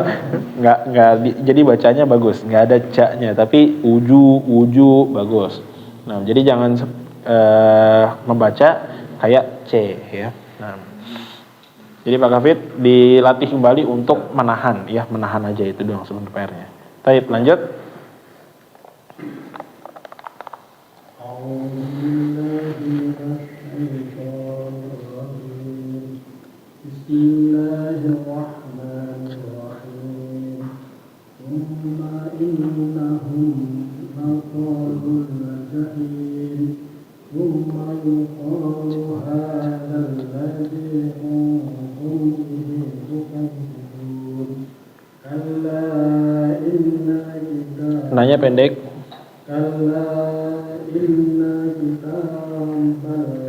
Jadi bacanya bagus, nggak ada ja-nya tapi uju bagus. Nah, jadi jangan membaca kayak c ya. Nah, jadi Pak Gafid dilatih kembali untuk menahan ya, menahan aja itu doang sebenarnya PR-nya. Baik, lanjut. Bismillahirrahmanirrahim. Thumma innahum laqawlun jahim. Thumma yuqalu hadzal ladzi nanya pendek. Kalla inna kitabal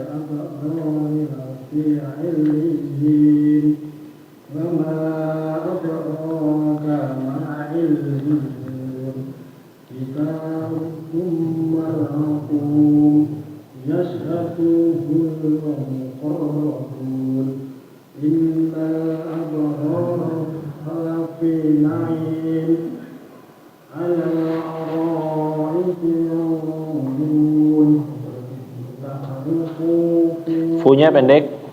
abrari fi 'illiyyin wa ma adraka ma 'illiyyin kitabun marqum yashhaduhu al-muqarrabun innal abrara fi na'im Fu-nya pendek.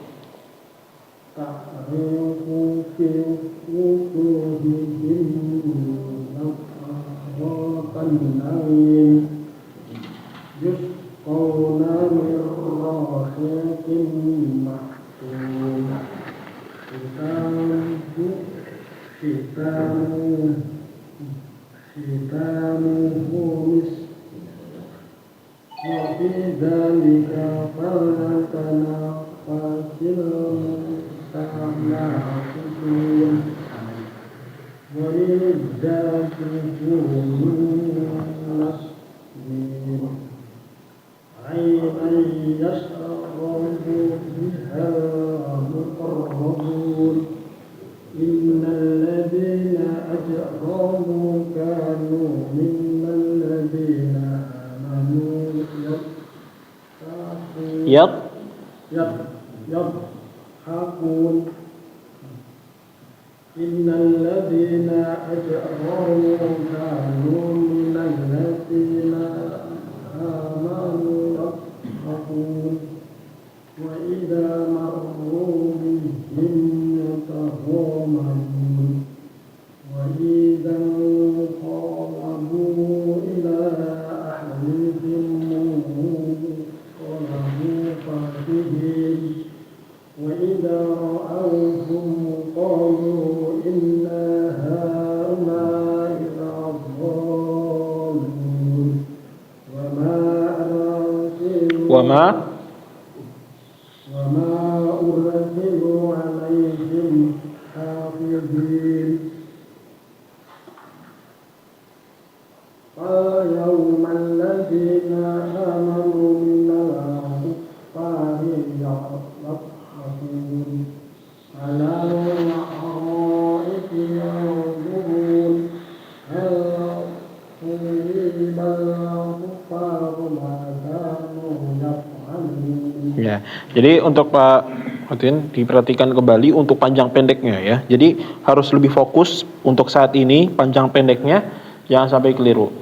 Ya, jadi untuk Pak Fatin diperhatikan kembali untuk panjang pendeknya ya. Jadi harus lebih fokus untuk saat ini panjang pendeknya, jangan sampai keliru.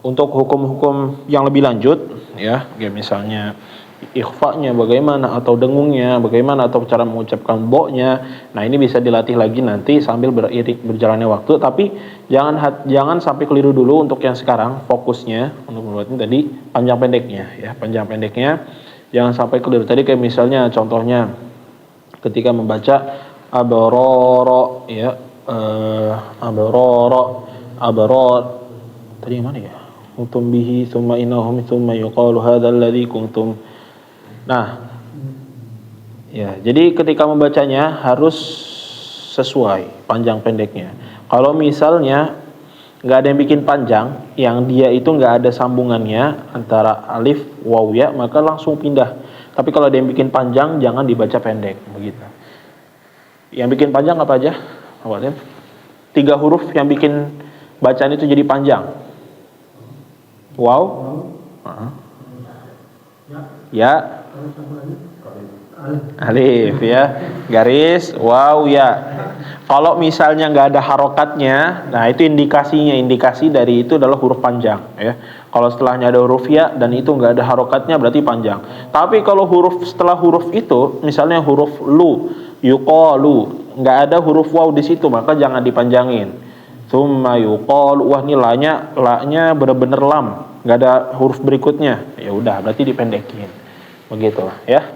Untuk hukum-hukum yang lebih lanjut ya, kayak misalnya ikhfa'nya bagaimana, atau dengungnya bagaimana, atau cara mengucapkan bo-nya. Nah, ini bisa dilatih lagi nanti sambil berjalannya waktu, tapi jangan sampai keliru dulu untuk yang sekarang. Fokusnya untuk membuatnya tadi panjang pendeknya ya, panjang pendeknya jangan sampai keliru. Tadi kayak misalnya contohnya ketika membaca abaroro ya, abaror tadi yang mana ya? Kuntum bihi thumma innahum thumma yuqalu hadzal ladzi kuntum. Nah, ya, jadi ketika membacanya harus sesuai panjang pendeknya. Kalau misalnya nggak ada yang bikin panjang, yang dia itu nggak ada sambungannya antara alif, waw, ya, maka langsung pindah. Tapi kalau ada yang bikin panjang, jangan dibaca pendek, begitu. Yang bikin panjang apa aja? Apa? 3 huruf yang bikin bacaan itu jadi panjang. Waw, ya, alif ya, garis, waw, ya. Kalau misalnya nggak ada harokatnya, nah itu indikasi dari itu adalah huruf panjang ya. Kalau setelahnya ada huruf ya dan itu nggak ada harokatnya berarti panjang. Tapi kalau setelah huruf itu, misalnya huruf lu, yuqalu, nggak ada huruf waw di situ, maka jangan dipanjangin. Tsumma yuqalu, wah ini la-nya benar-benar lam, nggak ada huruf berikutnya. Ya udah, berarti dipendekin. Begitulah ya.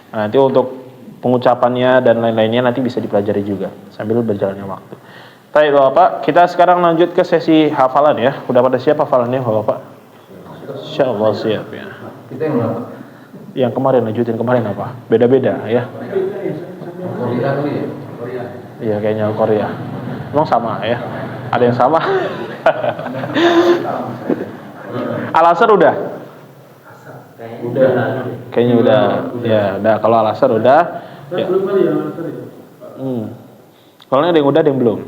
Nah, nanti untuk pengucapannya dan lain-lainnya nanti bisa dipelajari juga sambil berjalannya waktu. Baik Bapak, kita sekarang lanjut ke sesi hafalan ya. Udah pada siap hafalannya Bapak? Insyaallah siap ya. Kita yang berapa? Yang kemarin lanjutin kemarin apa? Beda-beda ya. Korea kali ya? Korea. Iya kayaknya Korea. Emang sama ya? Ada yang sama? Al-Asr udah? Kayaknya udah. Ya, udah. Kalau Al-Asr udah. Ya. Belum kali ya, sorry. Kalau ada yang udah, ada yang belum.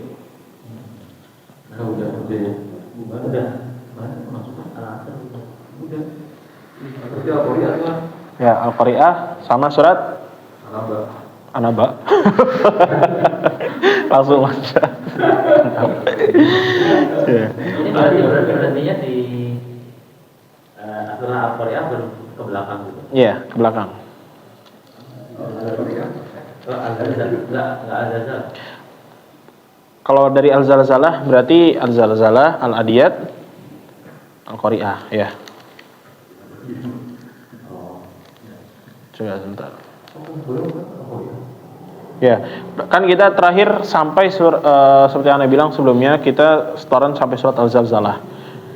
Udah. Ya, Al-Qari'ah sama surat An-Naba. Langsung aja. Ya. Ini berarti di surah Al-Qari'ah ke belakang gitu. Iya, ke belakang. Enggak ada zat. Kalau dari Al-Zalzalah berarti Al-Zalzalah, Al-Adiyat, Al-Qari'ah, ya. Coba sebentar. Ya, kan kita terakhir sampai seperti yang Anda bilang sebelumnya, kita setoran sampai surat Al-Zalzalah.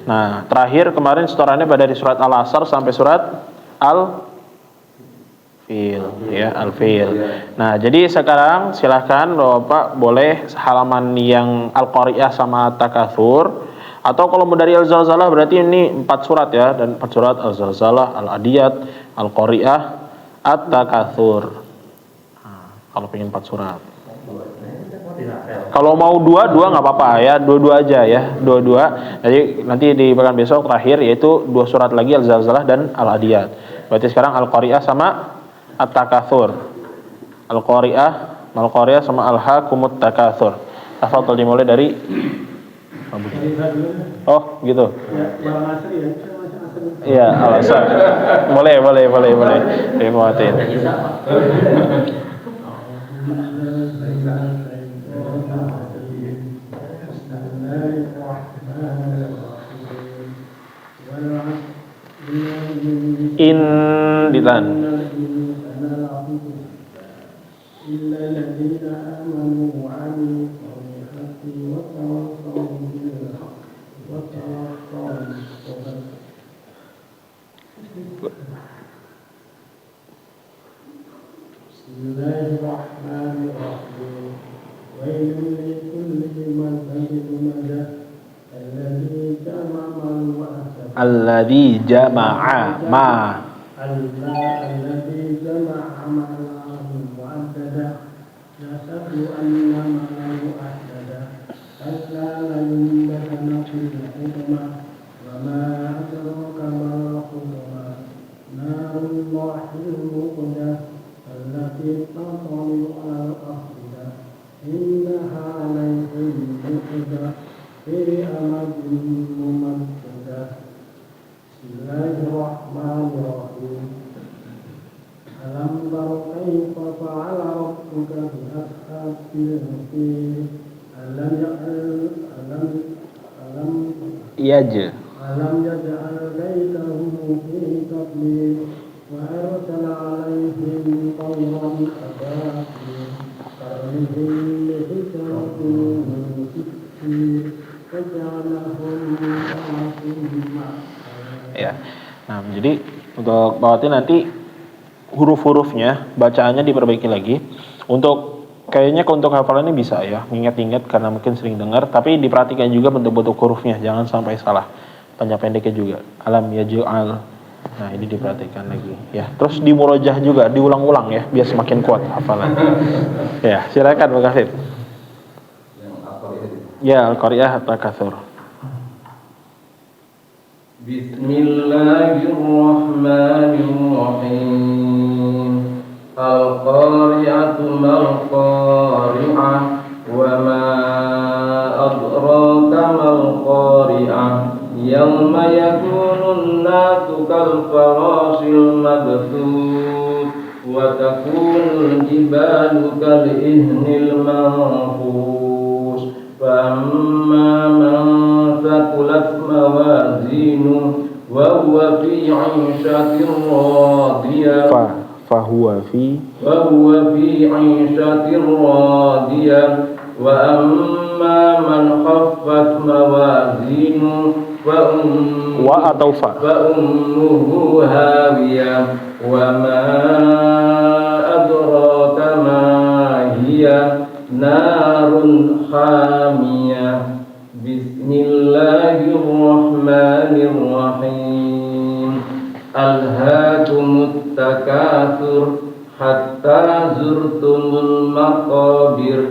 Nah, terakhir kemarin setorannya pada di surat Al-Asr sampai surat Al-Fil, ya, Al-Fil. Nah, jadi sekarang silahkan Bapak boleh halaman yang Al-Qari'ah sama Takatsur, atau kalau mau dari Al-Zalzalah berarti ini 4 surat ya, dan 4 surat Al-Zalzalah, Al-Adiyat, Al-Qari'ah, At-Takatsur. Kalau pengen 4 surat. Kalau mau dua nggak apa-apa ya, dua aja ya, dua. Jadi nanti di pekan besok terakhir yaitu 2 surat lagi Al-Zalzalah dan Al-Adiyat. Berarti sekarang Al-Qari'ah sama At-Takatsur. Al-Qari'ah sama Al-Hakumut Takatsur. Tafadhol dimulai dari Oh, gitu. Ya, Bang Asri ya. Iya, Al-Asr. Boleh. Dimuatin. Ditan. Bismillahirrahmanirrahim. Wailun likulli humazatin lumazah alladzi jama'a malan mu'addada yahsabu anna malahu ahdada kalla la yunbazanna fil hutama wa ma adraka mal hutama narullahil muqadah allati tatlu 'alal afida innaha 'alayhim muqadah fi amadin mumaddadah. Bismillahirrahmanirrahim. تر كيف فعل ربك بأصحاب الفيل ألم Iya. يجعل كيدهم في تضليل وأرسل عليهم طيرا أبابيل ترميهم بحجارة من سجيل فجعلهم كعصف مأكول. Ya. Nah, jadi untuk Bawati nanti huruf-hurufnya bacaannya diperbaiki lagi. Kayaknya untuk hafalannya bisa ya, ingat-ingat karena mungkin sering dengar, tapi diperhatikan juga bentuk-bentuk hurufnya, jangan sampai salah. Panjang pendeknya juga. Alam yaj'al. Nah, ini diperhatikan lagi ya. Terus di murojah juga diulang-ulang ya, biar semakin kuat hafalan. Ya, silakan Pak Kafir. Yang apa itu? Ya, Al-Qari'ah At-Takatsur. Bismillahirrahmanirrahim. Al-Qari'atu mal-Qari'ah wa ma adraka mal-Qari'ah. Yawma yakunun nasu kal-farashil mabthus wa takunul jibalu kal-ihnil manfus. Famma man thaqulat mawazinuhu wa huwa fi 'ishatin radiyah Fahuwa fi 'ishatin radiyah. Wa amma man khaffat mawazinuhu wa atau fa ummuhu hawiyah. Wa ma adraka ma hiya narun hamiyah. Bismillahirrahmanirrahim. Alhaakumut takatsur hatta zurtumul maqabir.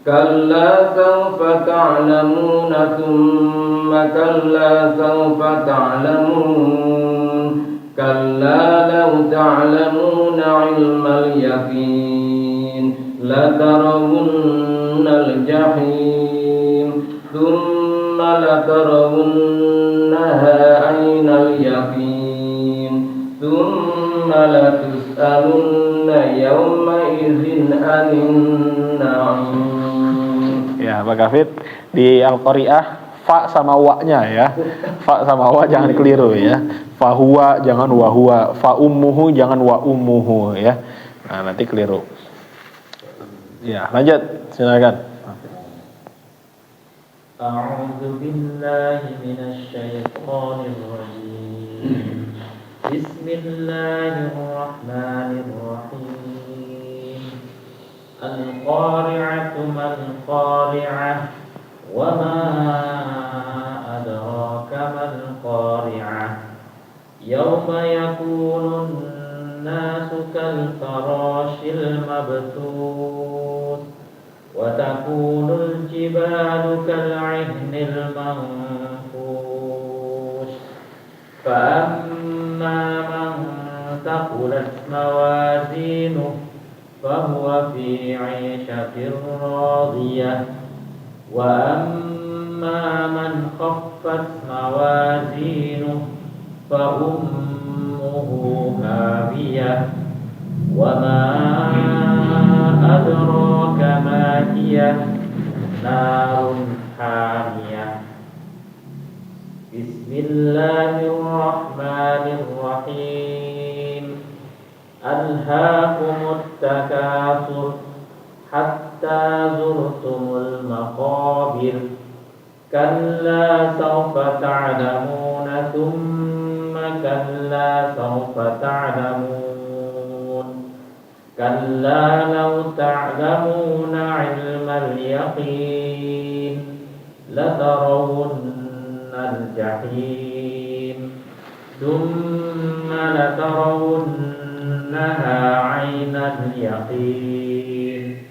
Kalla sawfa ta'lamuna thumma kalla sawfa ta'lamun. Kalla law ta'lamuna 'ilmal yaqin la tarawunnal jahim thumma la tarawunnaha 'ainal yaqin thumma la tus'alunna yawma idzin 'anin na'im. ya Pak Kafir. Di Al-Qari'ah fa sama wa-nya ya. Fa sama wa jangan keliru ya. Fahuwa jangan wahuwa, fa ummuhu jangan wa ummuhu ya. Nah, nanti keliru. Ya, lanjut. Silakan. A'udzu billahi minasy syaithanir rajim. Bismillahirrahmanirrahim. Al-Qari'atu mal-Qari'ah wa ma adraka mal-Qari'ah. Yawma yakunun nasu kal-farashil mabthus wa takunul jibalu kal-'ihnil manfush. Fa amma man thaqulat mawazinuhu fahuwa fi 'ishatin radiyah. Wa amma man khaffat mawazinuhu fa ummuhu hawiyah. Wa ma adraka ma hiya narun hamiyah. Bismillahirrahmanirrahim. Alhaakumut takatsur hatta zurtumul maqabir. Kalla sawfa ta'lamuna thumma kalla sawfa ta'lamun. Kalla law ta'lamuna 'ilmal yaqin latarawunnal jahim thumma latarawunnaha 'ainal yaqin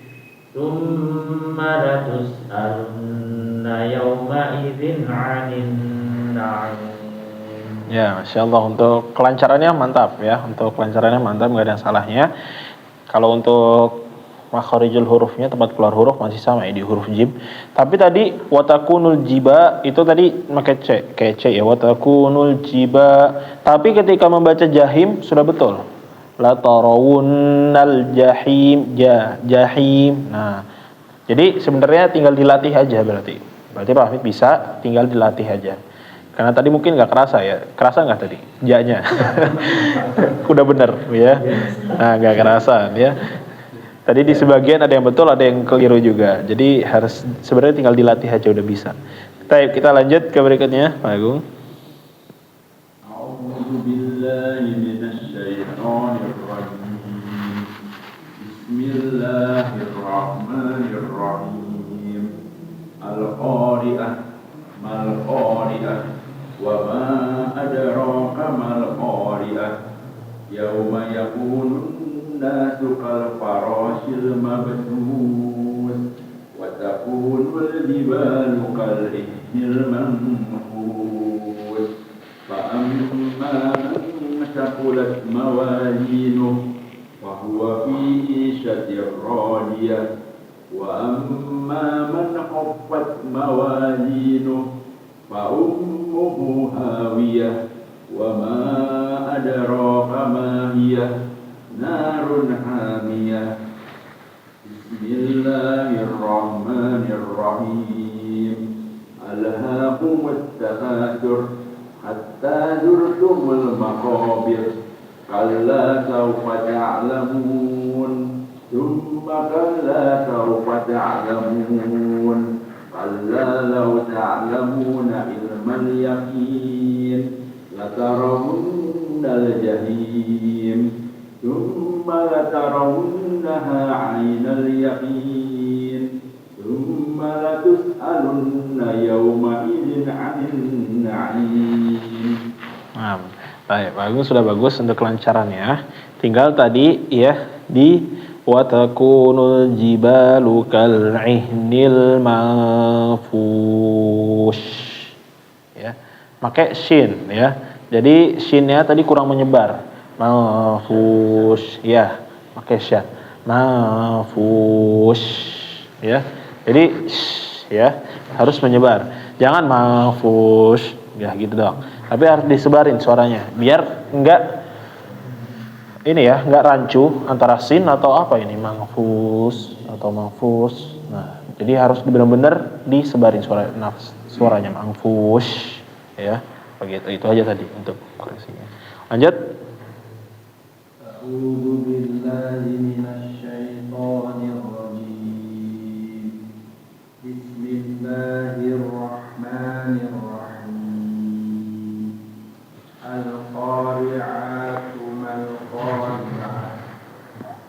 thumma latus'alunna yawma idzin 'anin na'im. Ya, Masya Allah, untuk kelancarannya mantap ya. Untuk kelancarannya mantap, nggak ada salahnya. Kalau untuk makharijul hurufnya, tempat keluar huruf masih sama ya di huruf jim. Tapi tadi watakunul jiba itu tadi pakai c, kayak c ya, watakunul jiba. Tapi ketika membaca jahim sudah betul. la tarawunnal jahim, jahim. Nah, jadi sebenarnya tinggal dilatih aja berarti. Berarti Pak Hafid bisa tinggal dilatih aja. Karena tadi mungkin nggak kerasa ya. Kerasa nggak tadi? Ja-nya. Udah bener ya. Nah, nggak kerasa ya. Tadi di sebagian ada yang betul, ada yang keliru juga. Jadi harus sebenarnya tinggal dilatih aja udah bisa. Kita lanjut ke berikutnya, Pak Agung. A'udzu billahi minasyaitonir rajim. Bismillahirrahmanirrahim. Al-Qari'ah mal-Qari'ah wa ma adraka mal-Qari'ah. Yauma yakunun nasu kal farashil mabthus wa takunul jibalu kal ihnil manfus fa amma man thaqulat mawazinuhu fa huwa fi 'ishatir radiyah wa amma man khaffat mawazinuhu fa ummuhu hawiyah wa ma adraka ma hiya narun hamiyah. Bismillahirrahmanirrahim. Alhaakumut takatsur hatta zurtumul maqabir kalla sawfa ta'lamun thumma kalla sawfa ta'lamun kalla law ta'lamuna ilmal yaqin latarawunnal jahim thumma latarawunnaha 'ainal yaqin thumma latus'alunna yawma idzin 'anil na'im. Nah, baik, bagus, sudah bagus untuk kelancarannya. Tinggal tadi ya di wa takunul jibalu kal ihnil manfush. Ya. Pakai shin ya. Jadi shinnya tadi kurang menyebar. Manfush ya, pakai shin. Manfush ya. Jadi ya, harus menyebar. Jangan manfush ya gitu dong. Tapi harus disebarin suaranya biar enggak ini ya, enggak rancu antara sin atau apa ini, manfus atau manfus. Nah, jadi harus benar-benar disebarin suaranya manfus ya. Begitu. Itu aja tadi untuk koreksinya. Lanjut. A'udzu billahi minasyaitonir rajim. Bismillahirrahmanirrahim. Al-qari'atu mal-qari'ah.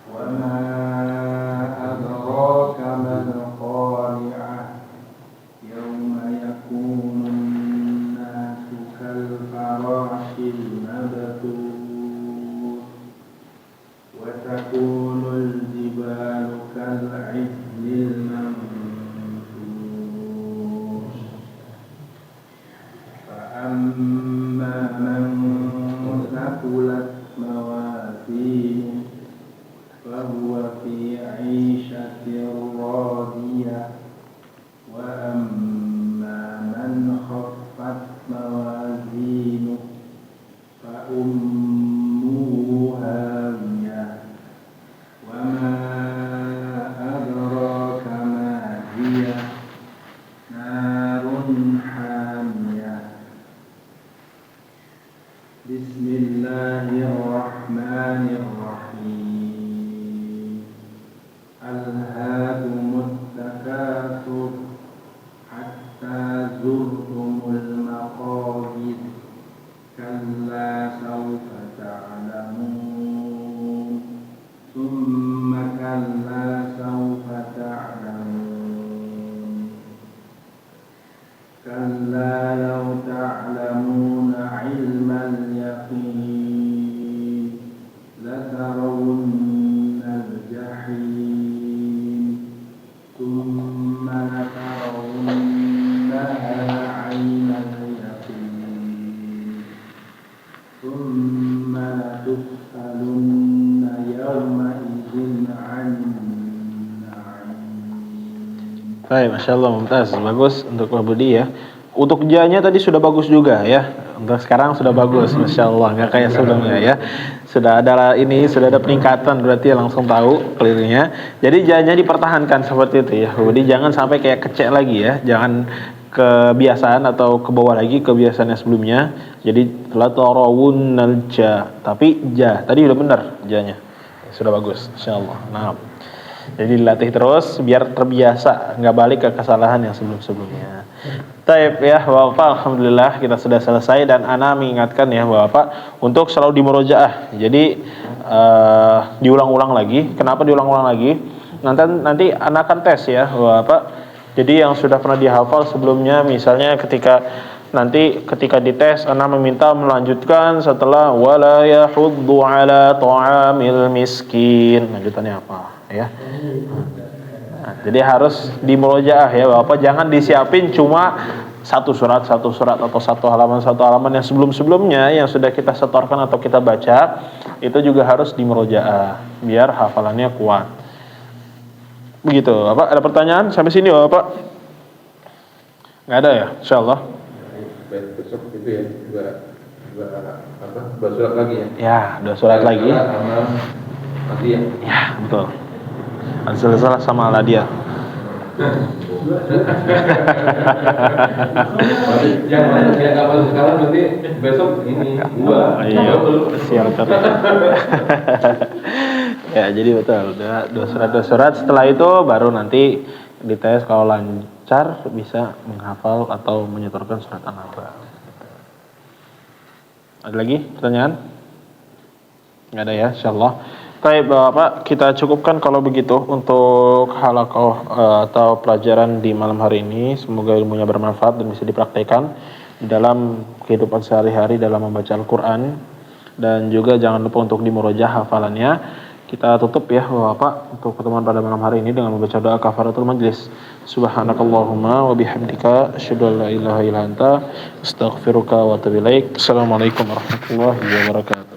Wa ma adraka mal-qari'ah. Yauma yakunun nasu kal farashil mabthus wa takunul jibalu kal ihnil manfush fa amma man thaqulat mawazinuhu fa huwa fi 'ishatin radiyah wa amma man khaffat mawazinuhu fa ummuhu hawiyah wa ma adraka ma hiya narun hamiyah. Bismillahirrahmanirrahim. Alhaakumut takatsur hatta zurtumul maqabir kalla sawfa ta'lamun thumma kalla sawfa ta'lamun kalla law ta'lamuna 'ilmal yaqin latarawunnal jahim thumma latarawunnaha 'ainal yaqin thumma latus'alunna yawma idzin 'anil na'im. Baik, Masya Allah, mumtaz. Bagus untuk Pak Budi ya. Untuk ja-nya tadi sudah bagus juga ya. Untuk sekarang sudah bagus, Masya Allah, nggak kayak sebelumnya ya. Sudah ada peningkatan, berarti langsung tahu clearnya. Jadi jangan dipertahankan seperti itu ya. Jadi jangan sampai kayak kecek lagi ya. Jangan kebiasaan atau ke bawah lagi kebiasaannya sebelumnya. Jadi la tarawunnal ja, tapi ja tadi udah benar janya. Sudah bagus, Masya Allah. Nah, jadi dilatih terus biar terbiasa, nggak balik ke kesalahan yang sebelum-sebelumnya. Taib ya Bapak, alhamdulillah kita sudah selesai dan ana mengingatkan ya Bapak untuk selalu dimurojaah. Jadi diulang-ulang lagi. Kenapa diulang-ulang lagi? Nanti ana akan tes ya Bapak. Jadi yang sudah pernah dihafal sebelumnya, misalnya ketika dites ana meminta melanjutkan setelah wala yahuddu ala ta'amil miskin. Lanjutannya apa ya? Nah, jadi harus dimurojaah ya Bapak, jangan disiapin cuma satu surat atau satu halaman yang sebelumnya yang sudah kita setorkan atau kita baca, itu juga harus dimurojaah biar hafalannya kuat. Begitu Bapak, ada pertanyaan sampai sini Bapak? Nggak ada ya, insyaallah. Besok itu ya, dua surat lagi ya? Ya, 2 surat lagi. Nanti ya? Ya, betul. Salah sama Aladia. Jangan kapal sekarang, nanti besok ini dua. Iya, sial kata. Ya, jadi betul. Dua surat. Setelah itu baru nanti dites, kalau lancar bisa menghafal atau menyetorkan surat An-Naba. Ada lagi pertanyaan? Nggak ada ya, insyaallah. Baik Bapak, kita cukupkan kalau begitu untuk halaqah atau pelajaran di malam hari ini. Semoga ilmunya bermanfaat dan bisa dipraktikkan di dalam kehidupan sehari-hari dalam membaca Al-Quran. Dan juga jangan lupa untuk dimurojah hafalannya. Kita tutup ya Bapak untuk pertemuan pada malam hari ini dengan membaca doa kafaratul majlis. Subhanakallahumma wa bihamdika asyhadu an la ilaha illa anta astaghfiruka wa atubu ilaik. Assalamualaikum warahmatullahi wabarakatuh.